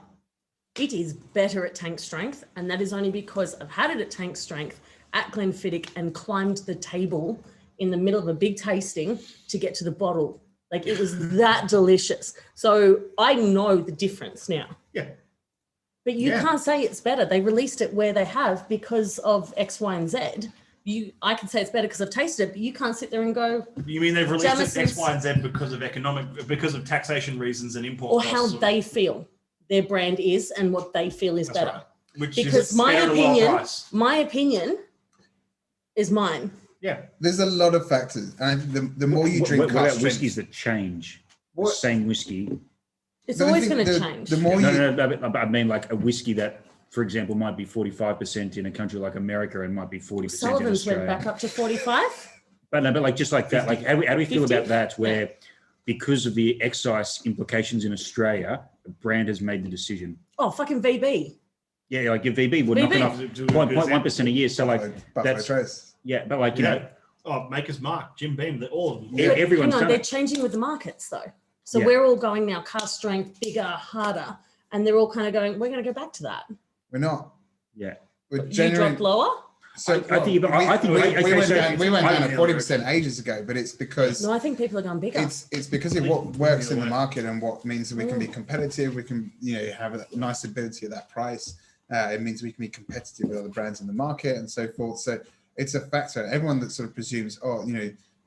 it is better at tank strength, and that is only because I've had it at tank strength at Glenfiddich and climbed the table in the middle of a big tasting to get to the bottle. Like it was that delicious. So I know the difference now. Yeah. But you Yeah. can't say it's better. They released it where they have because of X, Y, and Z. I can say it's better because I've tasted it, but you can't sit there and go, You mean they've released it X, Jameson's- Y, and Z because of taxation reasons and import or costs? how they feel their brand is and what they feel is That's better. right. Which Because is my better at a lower opinion, price. my opinion is mine. Yeah. There's a lot of factors, and I think the more you drink what about cast strength, whiskies that change? The What- same whiskey. It's But I always think going to the- change. The more No, you, no, no, but I mean like a whiskey that, for example, might be 45% in a country like America and might be 40% in Sullivan's went Australia. back up to 45. But no, but like just like that, like how do we feel 50? about that? Where because of the excise implications in Australia, the brand has made the decision. Oh, fucking VB. Yeah, like your VB would VB. knock it off 0.1% a year. So like Buffalo that's Trace. yeah, but like you know, Oh, Maker's Mark, Jim Beam, all of them. Yeah, everyone's Hang on, done they're it. changing with the markets though. So Yeah. we're all going now cast strength, bigger, harder, and they're all kind of going, we're going to go back to that. We're not. yeah. We're You genuine. dropped lower? So I think- I think- we okay, went so- down. We went down I- at 40% ages ago, but it's because No, I think people are going bigger. it's because of what works in the market and what means that we can be competitive. We can have a nice ability at that price. It means we can be competitive with other brands in the market and so forth. So it's a factor. Everyone that sort of presumes,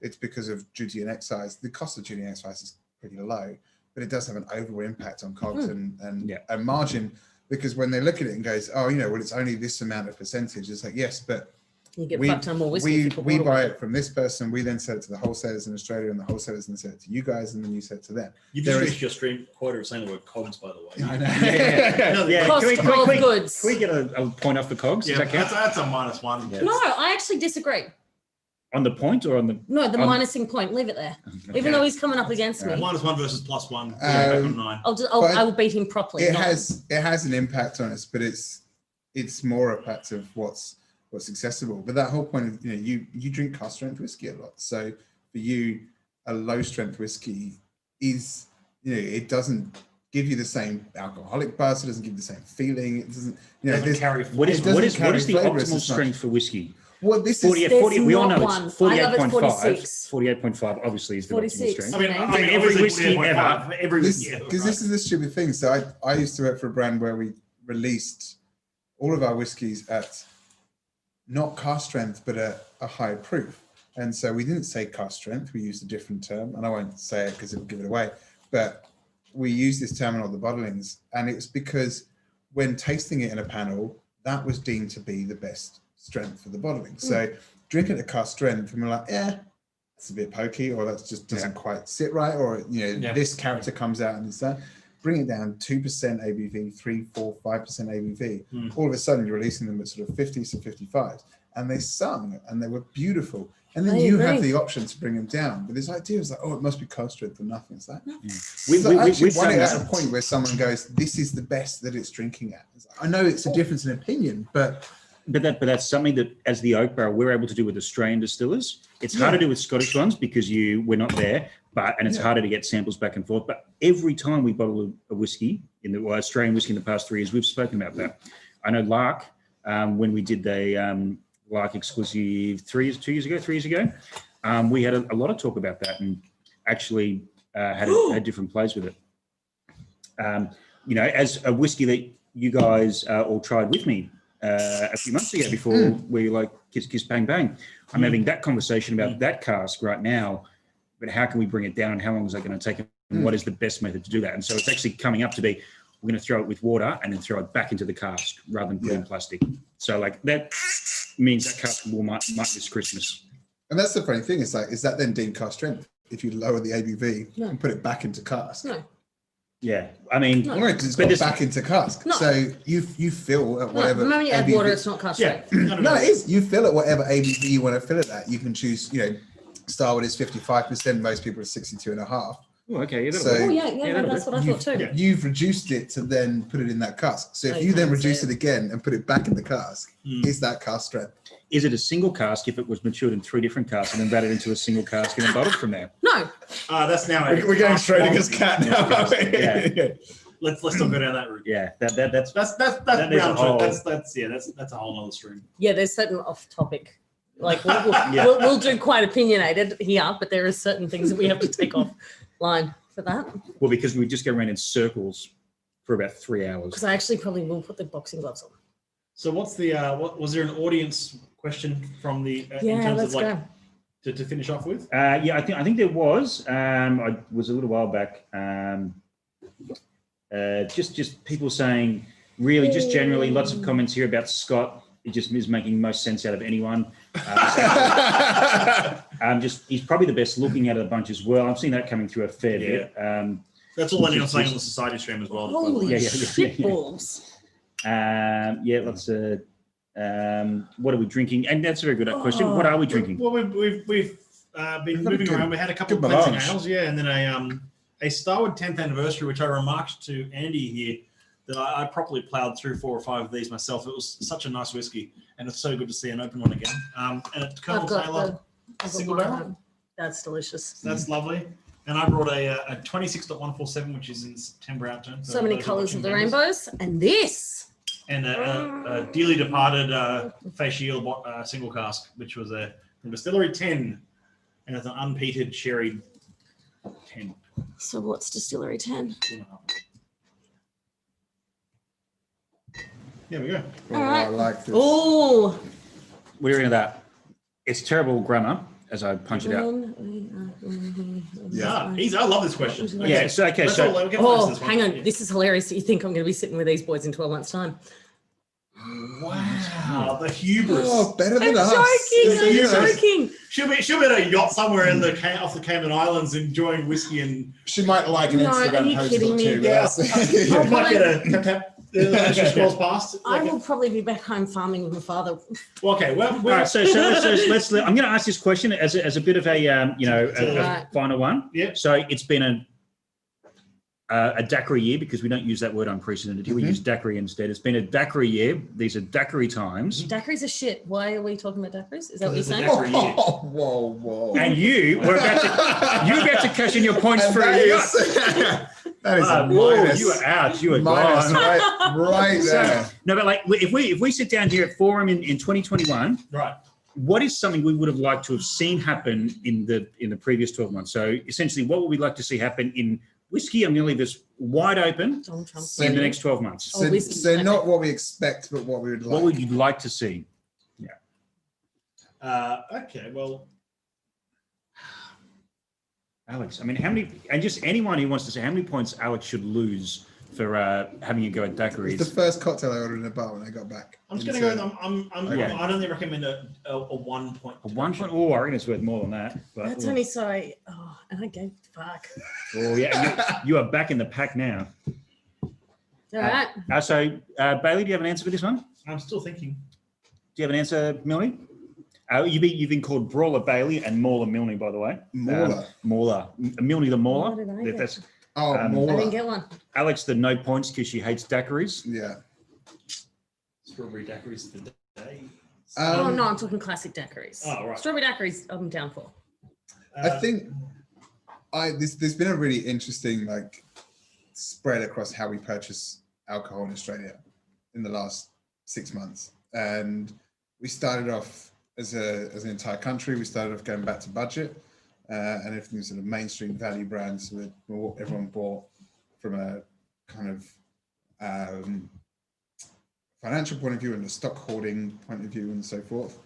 it's because of duty and excise. The cost of duty and excise is pretty low, but it does have an overall impact on COGS and margin, because when they look at it and goes, well, it's only this amount of percentage. It's like, yes, but You get fucked on more whiskey. if you put we water buy in it from this person. We then sell it to the wholesalers in Australia, and the wholesalers then sell it to you guys, and then you sell it to them. You've There just is- reached your stream quota of saying the word COGS, by the way. I know. Yeah. Cost of Can goods. we get a point off the cogs? Yeah, Does that count? that's a -1. Yeah. No, I actually disagree. On the point or on the? No, the Um, minusing point, leave it there. Even though he's coming up against me, -1 versus +1. Back on 9. I will beat him properly. It not- has an impact on us, but it's more a fact of what's accessible. But that whole point of you drink cast strength whiskey a lot, so for you a low strength whiskey is it doesn't give you the same alcoholic buzz. It doesn't give you the same feeling. It doesn't, you know, Doesn't carry. What is It doesn't what is the carry flavour as optimal much. strength for whiskey? well, this 40, is, 40, we all not know one. it's I love it 48.5. 46. 48.5 obviously is the optimal 46. strength. I mean, Okay. every obviously, whiskey 48.5, ever. every this, whiskey ever, because right? this is the stupid thing. So I used to work for a brand where we released all of our whiskies at not cask strength, but a high proof. And so we didn't say cask strength, we used a different term, and I won't say it because it will give it away, but we used this term on the bottlings, and it was because when tasting it in a panel, that was deemed to be the best strength for the bottling. So drinking at cask strength, and we're like, it's a bit pokey, or that just doesn't quite sit right, or this character comes out and it's that. Bring it down 2% ABV, 3, 4, 5% ABV. All of a sudden, you're releasing them at sort of 50s to 55s, and they sung and they were beautiful. And then you have the option to bring them down. But this idea is like, it must be cask strength or nothing. It's like, no. We've Why done at that. a point where someone goes, this is the best that it's drinking at. It's like, I know it's a difference in opinion, but that's something that, as the oak barrel, we're able to do with Australian distillers. It's hard to do with Scottish ones because we're not there, and it's harder to get samples back and forth. But every time we bottle a whiskey Australian whiskey in the past 3 years, we've spoken about that. I know Lark, when we did the Lark exclusive 3 years ago, we had a lot of talk about that, and actually had different plays with it. As a whiskey that you guys all tried with me a few months ago before we like kiss bang bang. I'm having that conversation about that cask right now, but how can we bring it down and how long is that going to take and what is the best method to do that? And so it's actually coming up to be, we're going to throw it with water and then throw it back into the cask rather than put it in plastic. So like that means that cask might miss Christmas. and that's the funny thing. It's like, is that then deemed cask strength if you lower the ABV and put it back into cask? No. Yeah, I mean, No, because it's got back into cask. No. So you fill at No, whatever. the moment you add ABV water, it's not cask strength. No, it is. You fill at whatever ABV you want to fill it at. You can choose, Starwood is 55%, most people are 62.5. oh, okay. So- Oh, yeah, that's what I thought too. You've reduced it to then put it in that cask. So if you you then can't say reduce it. it again and put it back in the cask, is that cask strength? Is it a single cask if it was matured in 3 different casks and then batted into a single cask and then bottled from there? No. That's now. We're going straight against cat now. Yeah. Let's not go down that route. Yeah, that's That's is a round whole- trip. That's a whole nother stream. Yeah, there's certain off topic. Like we'll, Yeah. we'll do quite opinionated here, but there are certain things that we have to take offline for that. well, because we just go around in circles for about 3 hours. Because I actually probably will put the boxing gloves on. So what's the what was there an audience question from the in Yeah, terms let's of like go. to finish off with? Yeah, I think there was. I was a little while back. Just people saying, really, just generally, lots of comments here about Scott. It just is making most sense out of anyone. He's probably the best looking out of the bunch as well. I've seen that coming through a fair bit. That's all anyone's saying on the society stream as well. Holy Yeah. shit balls. Let's. What are we drinking? And that's a very good question. What are we drinking? Well, we've been moving good- around. We had a couple of good cleansing melange. ales, and then a Starwood 10th anniversary, which I remarked to Andy here that I properly ploughed through 4 or 5 of these myself. It was such a nice whiskey, and it's so good to see an open one again. And it's Colonel I've got Taylor I've single got barrel. mine. That's delicious. That's lovely. And I brought a 26.147, which is in September outturn. So many those are colours of watching the members. rainbows. And this. And a dearly departed Facial single cask, which was from Distillery 10, and it's an unpeated sherry 10. So what's Distillery 10? There we go. All right. I like this. Oh. What do you think of that? It's terrible grammar as I punch it out. Yeah, easy. I love this question. Yeah. So okay. Let's So all- we can Oh, answer this one. hang on. This is hilarious. You think I'm going to be sitting with these boys in 12 months' time? Wow, the hubris. Oh, better I'm than us. joking. I'm Yes. joking. She'll be at a yacht somewhere in off the Cayman Islands enjoying whiskey and She might like an No, are Instagram you post kidding or me? two. Yeah. That's- you might get a tap. She scrolls past. I will probably be back home farming with my father. Well, okay. Well, all right. So let's. I'm going to ask this question as a bit of a Right. final one. Yeah. So it's been a daiquiri year because we don't use that word unprecedented here. We use daiquiri instead. It's been a daiquiri year. These are daiquiri times. Daiquiris are shit. Why are we talking about daiquiris? Is that what you're It's a saying? daiquiri. Oh, whoa. And you're about to cash in your points And for that a yacht. is- That is a whoa, minus. you are out. You are Minus gone. right there. No, but like if we sit down here at Forum in 2021, Right. what is something we would have liked to have seen happen in the previous 12 months? So essentially, what would we like to see happen in whiskey? I'm going to leave this wide open Donald Trump. in the next 12 months. Oh, whiskey. So not what we expect, but what we would like. What would you like to see? Okay, well, Alex, I mean, how many, and just anyone who wants to say how many points Alex should lose for having a go at It's the daiquiris? first cocktail I ordered in a bar when I got back. I'm just going to go. Okay. I'd only recommend a 1 point. A 1 point? Oh, I reckon it's worth more than that. But, That's only so. Oh, and I gave fuck. oh yeah, you are back in the pack now. All right. So Bailey, do you have an answer for this one? I'm still thinking. Do you have an answer, Milne? You've been called Brawler Bailey and Mauler Milne, by the way. Mauler. Mauler. Milne the Mauler. What did I get? That's Oh, I I more. didn't get one. Alex the no points because she hates daiquiris. Yeah. Strawberry daiquiris for day. Oh no, I'm talking classic daiquiris. Oh, right. Strawberry daiquiris, I'm down for. I think there's been a really interesting like spread across how we purchase alcohol in Australia in the last 6 months, and we started off as an entire country. We started off going back to budget, and everything was sort of mainstream value brands with what everyone bought from a kind of financial point of view and a stock hoarding point of view and so forth.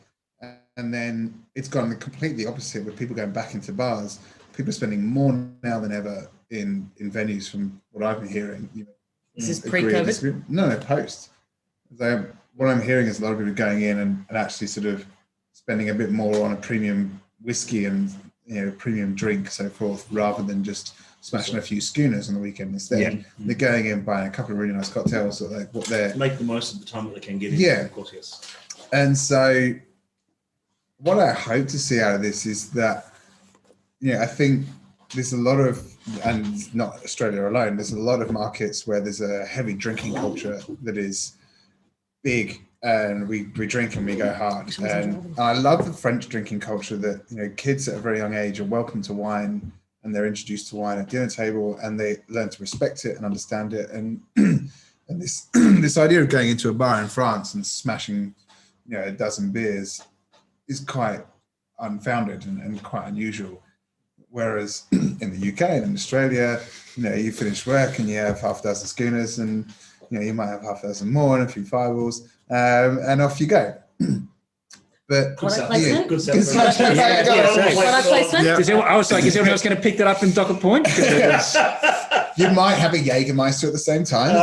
And then it's gone completely opposite with people going back into bars. People are spending more now than ever in venues from what I've been hearing. You know, Is this agree or pre-COVID? disagree. No, post. What I'm hearing is a lot of people going in and actually sort of spending a bit more on a premium whiskey and premium drink, so forth, rather than just smashing a few schooners on the weekend instead. Yeah. They're going in buying a couple of really nice cocktails that like what they're Make the most of the time that they can get in. Yeah. Of course, yes. And so what I hope to see out of this is that, I think there's a lot of, and not Australia alone, there's a lot of markets where there's a heavy drinking culture that is big, and we drink and we go hard. And I love the French drinking culture that, kids at a very young age are welcome to wine, and they're introduced to wine at dinner table, and they learn to respect it and understand it. And and this this idea of going into a bar in France and smashing, a dozen beers is quite unfounded and quite unusual. Whereas in the UK and in Australia, you finish work and you have half a dozen schooners, and you might have half a dozen more and a few fireballs, and off you go. But Product placement? Good Product stuff. placement. Product placement? Yeah. I was like, is anyone else going to pick that up in docket point? You might have a Jägermeister at the same time.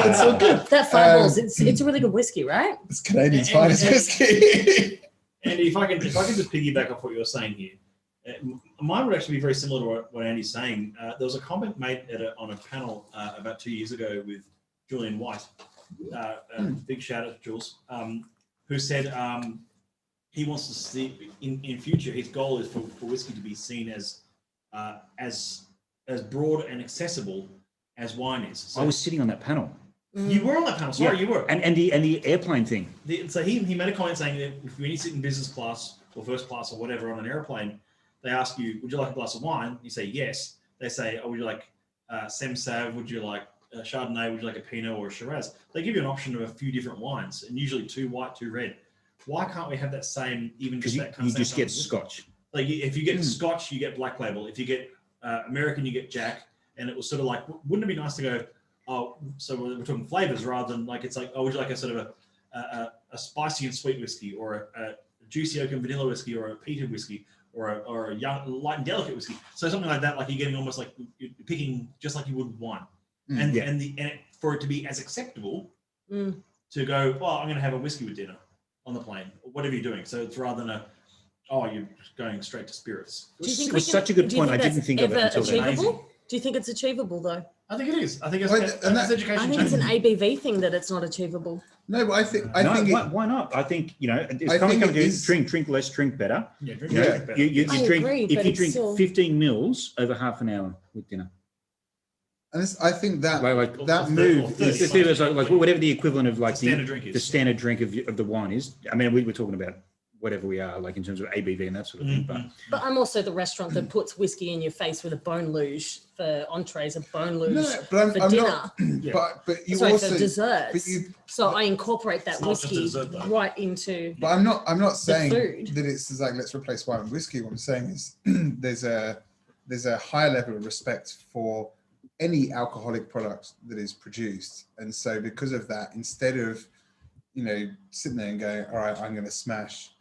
It's all good. That Fireballs, it's a really good whiskey, right? It's Canadian's finest whiskey. And if I can just piggyback off what you're saying here, mine would actually be very similar to what Andy's saying. There was a comment made on a panel about 2 years ago with Julian White. Big shout out to Jules, who said he wants to see in future, his goal is for whiskey to be seen as broad and accessible as wine is. So I was sitting on that panel. you were on that panel. Sorry, you were. And the airplane thing. So he made a comment saying that when you sit in business class or first class or whatever on an airplane, they ask you, would you like a glass of wine? You say yes. They say, oh, would you like Sem Sav? Would you like a Chardonnay? Would you like a Pinot or a Shiraz? They give you an option of a few different wines, and usually 2 white, 2 red. Why can't we have that same, even Because just you, that kind you of just same get kind of scotch. like if you get Scotch, you get Black Label. If you get American, you get Jack. And it was sort of like, wouldn't it be nice to go, oh, so we're talking flavors rather than like, it's like, oh, would you like a sort of a spicy and sweet whiskey, or a juicy oak and vanilla whiskey, or a peated whiskey, or a young, light and delicate whiskey. So something like that, like you're getting almost like you're picking just like you would wine. For it to be as acceptable to go, well, I'm going to have a whiskey with dinner on the plane, or whatever you're doing. So it's rather than you're going straight to spirits. It was such a good point. I didn't think of it until then. achievable? Do you think it's achievable though? I think it is. I think it's, Well, and it's education. I think it's an ABV thing that it's not achievable. No, but I think Why not? I think, it's I coming think to it is- drink less, drink better. Yeah, drink Yeah. it, drink You I drink, agree, if but you it's drink still- 15 mils over half an hour with dinner. and I think that Like that or move 30. is it's like whatever the equivalent of like standard drink the is. standard drink of the wine is. I mean, we were talking about whatever we are, like in terms of ABV and that sort of thing. But I'm also the restaurant that puts whiskey in your face with a bone luge for entrees, a bone luge but for I'm dinner. not, but you Sorry, also, for desserts. but you, So I incorporate that It's not just whiskey dessert, though. right into. but I'm not saying food. that it's like, let's replace wine with whiskey. What I'm saying is there's a high level of respect for any alcoholic product that is produced. And so because of that, instead of, sitting there and going, all right, I'm going to smash,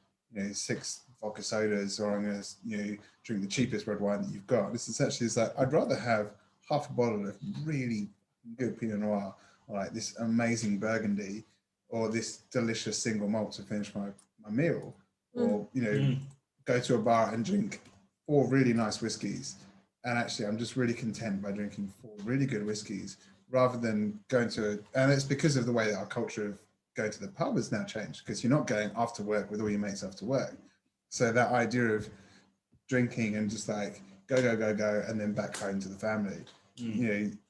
6 vodka sodas, or I'm going to, drink the cheapest red wine that you've got. This is actually, it's like, I'd rather have half a bottle of really good Pinot Noir, or like this amazing Burgundy, or this delicious single malt to finish my meal, or, go to a bar and drink 4 really nice whiskies. And actually, I'm just really content by drinking 4 really good whiskies, rather than going and it's because of the way that our culture of going to the pub has now changed, because you're not going after work with all your mates after work. So that idea of drinking and just like go, and then back home to the family,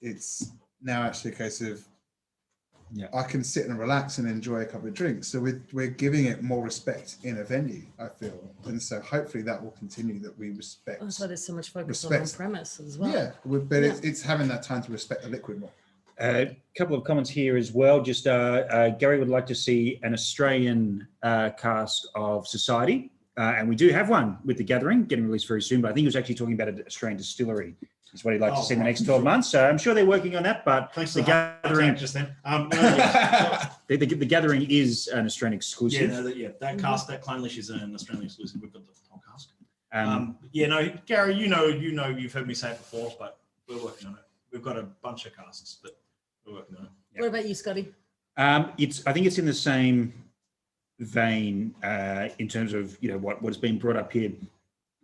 it's now actually a case of, I can sit and relax and enjoy a couple of drinks. So we're giving it more respect in a venue, I feel. And so hopefully that will continue, that we respect. That's why there's so much focus respect. on premise as well. Yeah, but it's having that time to respect the liquid more. A couple of comments here as well. Just Gary would like to see an Australian cask of Society. And we do have one with the Gathering getting released very soon, but I think he was actually talking about an Australian distillery. Is what he'd like to see in the next 12 months. So I'm sure they're working on that, but Thanks the Gathering just then. The Gathering is an Australian exclusive. That cask, that Clynelish is an Australian exclusive. We've got the whole cask. Gary, you've heard me say it before, but we're working on it. We've got a bunch of casks, but we're working on it. Yeah. What about you, Scotty? I think it's in the same vein in terms of what has been brought up here.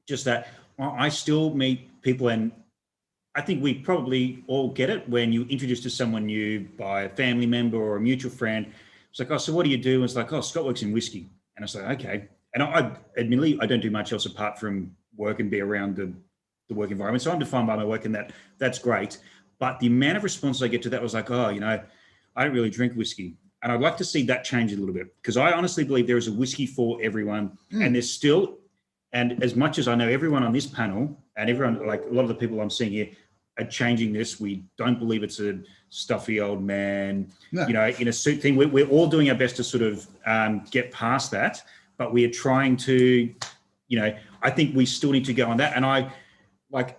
Just that I still meet people, and I think we probably all get it when you introduce to someone new by a family member or a mutual friend. It's like, oh, so what do you do? And it's like, oh, Scott works in whiskey. And it's like, okay. And I admittedly, I don't do much else apart from work and be around the work environment. So I'm defined by my work, and that's great. But the amount of responses I get to that was like, oh, I don't really drink whiskey. And I'd like to see that change a little bit, because I honestly believe there is a whiskey for everyone. And there's still, and as much as I know everyone on this panel and everyone, like a lot of the people I'm seeing here, are changing this. We don't believe it's a stuffy old man, in a suit thing. We're all doing our best to sort of get past that, but we are trying to, I think we still need to go on that. And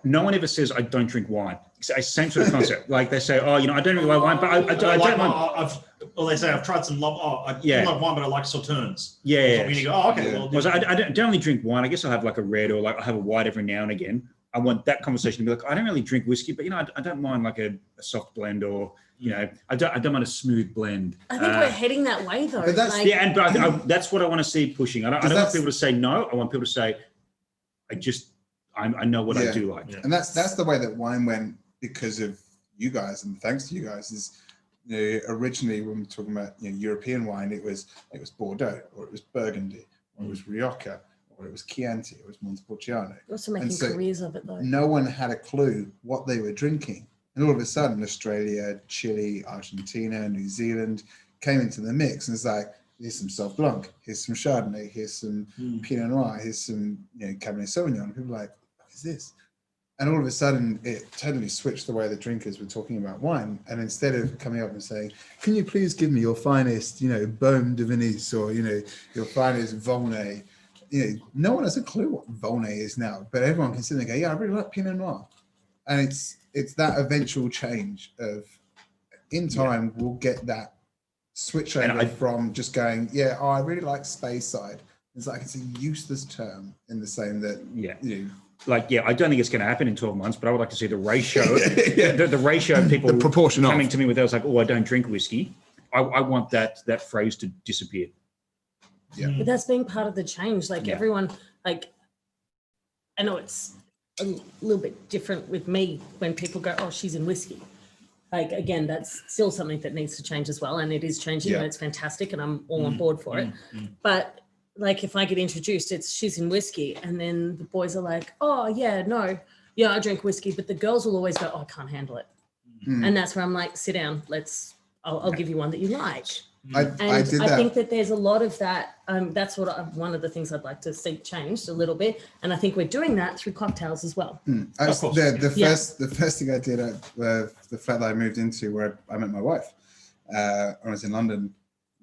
no one ever says I don't drink wine. It's the same sort of concept. Like they say, oh, I don't really like wine, but I don't mind. Or they say I've tried some I do like wine, but I like Sauternes. Yeah. You go, oh, okay. Well, I don't only drink wine. I guess I'll have like a red, or like I'll have a white every now and again. I want that conversation to be like, I don't really drink whiskey, but I don't mind like a soft blend, or I don't mind a smooth blend. I think we're heading that way though. But that's but that's what I want to see pushing. I don't want people to say no. I want people to say, I know what I do like. Yeah. And that's the way that wine went, because of you guys, and thanks to you guys. Is originally when we're talking about European wine, it was Bordeaux, or it was Burgundy, or it was Rioja, or it was Chianti, it was Montepulciano. Also making careers of it though. No one had a clue what they were drinking, and all of a sudden Australia, Chile, Argentina, New Zealand came into the mix, and it's like, here's some Sauv Blanc, here's some Chardonnay, here's some Pinot Noir, here's some Cabernet Sauvignon. And people are like, what is this? And all of a sudden, it totally switched the way the drinkers were talking about wine. And instead of coming up and saying, can you please give me your finest, Baume de Venise, or, your finest Volnay? No one has a clue what Volnay is now, but everyone can sit there and go, yeah, I really like Pinot Noir. And it's that eventual change of, in time, we'll get that switch over from just going, I really like Speyside. It's like, it's a useless term in the same that, I don't think it's going to happen in 12 months, but I would like to see the ratio, the ratio of people, the proportion coming to me with those like, oh, I don't drink whiskey. I want that phrase to disappear. Yeah. But that's being part of the change. Like everyone, I know it's a little bit different with me when people go, oh, she's in whiskey. Like, again, that's still something that needs to change as well. And it is changing and it's fantastic, and I'm all on board for it. But like, if I get introduced, she's in whiskey, and then the boys are like, oh yeah, no, I drink whiskey, but the girls will always go, oh, I can't handle it. And that's where I'm like, sit down, I'll give you one that you like. I And did I that. think that there's a lot of that. That's what one of the things I'd like to see changed a little bit. And I think we're doing that through cocktails as well. The first thing I did at the flat that I moved into, where I met my wife, when I was in London,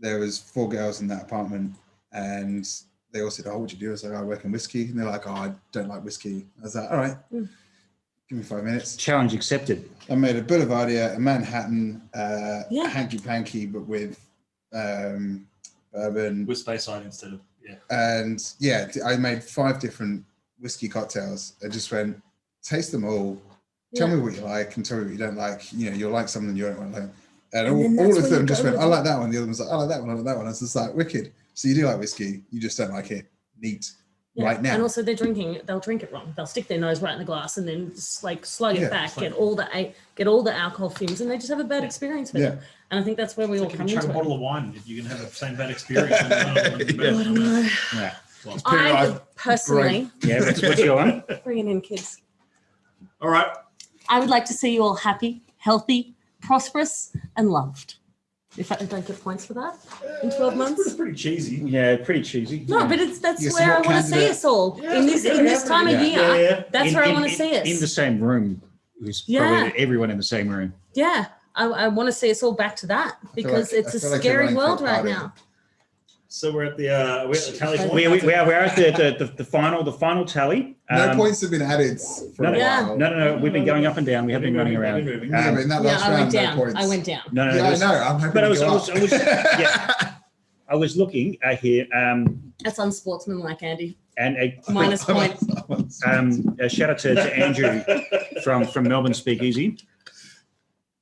there was 4 girls in that apartment, and they all said, "Oh, what do you do?" I was like, "I work in whiskey," and they're like, "Oh, I don't like whiskey." I was like, "All right, give me 5 minutes." Challenge accepted. I made a Boulevardier, a Manhattan, hanky panky, but with bourbon. With Speyside instead of, And I made 5 different whiskey cocktails. I just went, taste them all. Tell me what you like and tell me what you don't like. You know, you'll like something you don't like. And all of them just went, I like that one. The other one's like, I like that one. I like that one. It's just like, wicked. So you do like whiskey, you just don't like it neat right now. And also they'll drink it wrong. They'll stick their nose right in the glass and then just like slug it back, get all the alcohol fumes, and they just have a bad experience with it. And I think that's where we all come into it. Chuck a bottle of wine if you can have the same bad experience. I don't know. Yeah. I would personally, Yeah, what's your one? bring it in, kids. All right. I would like to see you all happy, healthy, prosperous, and loved. If I don't get points for that in 12 months. It's pretty cheesy. Yeah, pretty cheesy. No, but that's Yes, where I what want to see candidate? us all in this time of year. That's where I want to see us. In the same room. Who's Yeah. probably everyone in the same room. Yeah, I want to see us all back to that because it's a scary world right now. So we're at the tally point. We're at the final tally. No points have been added for a while. No. We've been going up and down. We have been running around. Yeah, but in that last round, no points. I went down. No. Yeah, I know. I'm hoping But I to I was looking here. That's unsportsmanlike, Andy. And Minus points. a shout out to Andrew from Melbourne Speakeasy,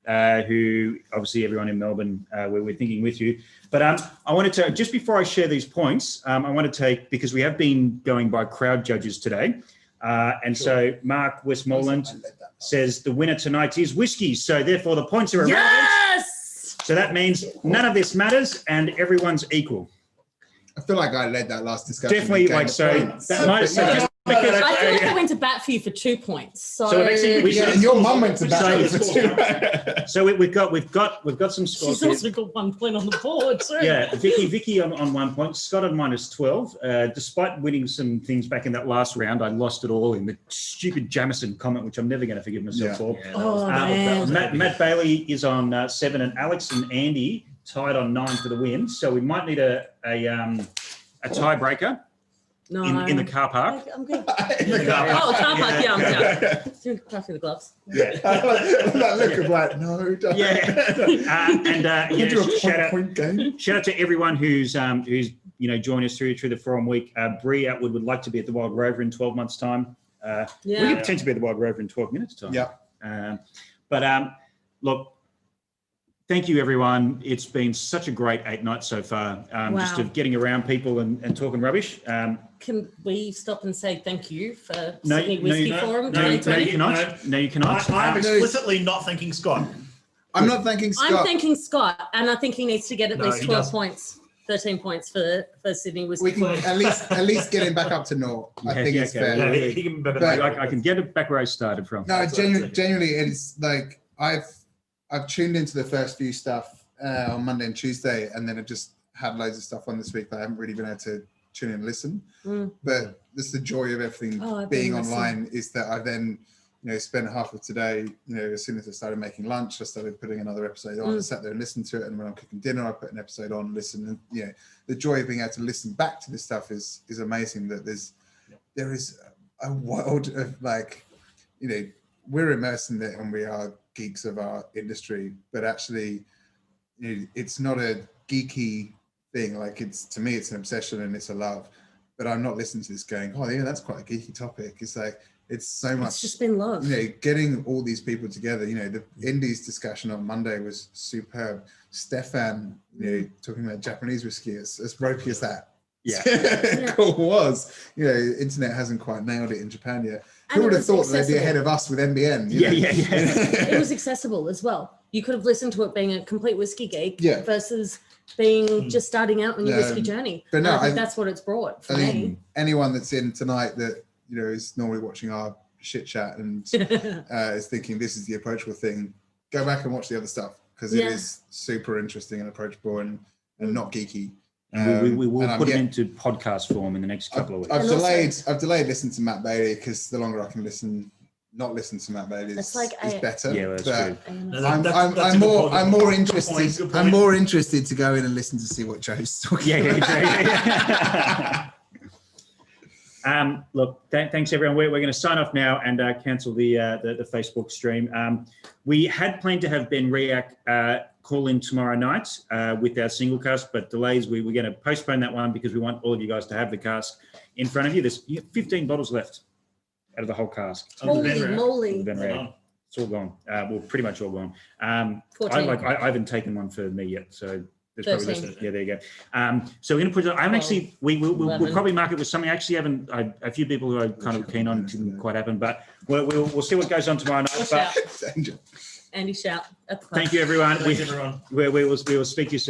who obviously everyone in Melbourne, we're thinking with you. But I wanted to, just before I share these points, I want to take, because we have been going by crowd judges today. So Mark Westmoreland says the winner tonight is whiskey. So therefore the points are irrelevant. Yes! So that means none of this matters and everyone's equal. I feel like I led that last discussion. Definitely, like, so that might have said just because I feel like I went to bat for you for 2 points. So and your mum went to bat for 2. So we've got some scores. she's also got 1 point on the board too. Yeah, Vicky on 1 point, Scott on -12. Despite winning some things back in that last round, I lost it all in the stupid Jamison comment, which I'm never going to forgive myself for. Man. Matt Bailey is on 7, and Alex and Andy tied on 9 for the win. So we might need a tiebreaker No. in the car park. I'm good. In the car park. Oh, car park. Yeah, I'm down. Doing crafting the gloves. Yeah. That look of like, no, don't. Yeah. Do a shout point game. out to everyone who's joined us through the forum week. Bree Atwood would like to be at the Wild Rover in 12 months' time. We could potentially be at the Wild Rover in 12 minutes' time. Yeah. Look, thank you, everyone. It's been such a great 8 nights so far. Just of getting around people and talking rubbish. Can we stop and say thank you for No, Sydney Whisky Forum? No, you 2020? cannot. No, you cannot. I'm explicitly not thanking Scott. I'm not thanking Scott. I'm thanking Scott, and I think he needs to get at least he 12 doesn't. points, 13 points for Sydney Whisky We can Forum. at least get him back up to 0. I think it's fair. Yeah, he can be better But- than I can get it back where I started from. No, genuinely, it's like I've tuned into the first few stuff on Monday and Tuesday, and then I've just had loads of stuff on this week that I haven't really been able to tune in and listen. But that's the joy of everything being online, is that I then spent half of today, as soon as I started making lunch, I started putting another episode on. I sat there and listened to it, and when I'm cooking dinner, I put an episode on, listen, and the joy of being able to listen back to this stuff is amazing. That there is a world of we're immersed in it and we are geeks of our industry, but actually it's not a geeky thing. Like, to me it's an obsession and it's a love, but I'm not listening to this going, oh yeah, that's quite a geeky topic. It's like, it's so much, It's just been love. getting all these people together. The Indies discussion on Monday was superb. Stefan, talking about Japanese whiskey, as ropey as that cool was. Internet hasn't quite nailed it in Japan yet. Who would have thought they'd be ahead of us with NBN? Yeah. It was accessible as well. You could have listened to it being a complete whiskey geek versus being just starting out on your whiskey journey. But no, I think that's what it's brought for me. Anyone that's in tonight that is normally watching our shit chat and is thinking this is the approachable thing, go back and watch the other stuff, because it is super interesting and approachable, and and not geeky. And we will and put it into podcast form in the next couple of weeks. I've delayed listening to Matt Bailey because the longer I can not listen to Matt Bailey is better. Yeah, well, that's good. I'm more interested. I'm more interested to go in and listen to see what Joe's talking about. Look, thanks everyone. We're going to sign off now and cancel the Facebook stream. We had planned to have Ben Riak call in tomorrow night with our single cask, but delays. We're going to postpone that one because we want all of you guys to have the cask in front of you. There's 15 bottles left out of the whole cask. Holy moly. It's all gone. Well, pretty much all gone. I haven't taken one for me yet, so there's probably less. Yeah, there you go. So we're going to put it. I'm actually. We'll probably mark it with something. I actually haven't. A few people who are kind of keen on didn't quite happen, but we'll see what goes on tomorrow night. Andy shout. Thank you, everyone. Thanks, everyone. We will speak to you soon.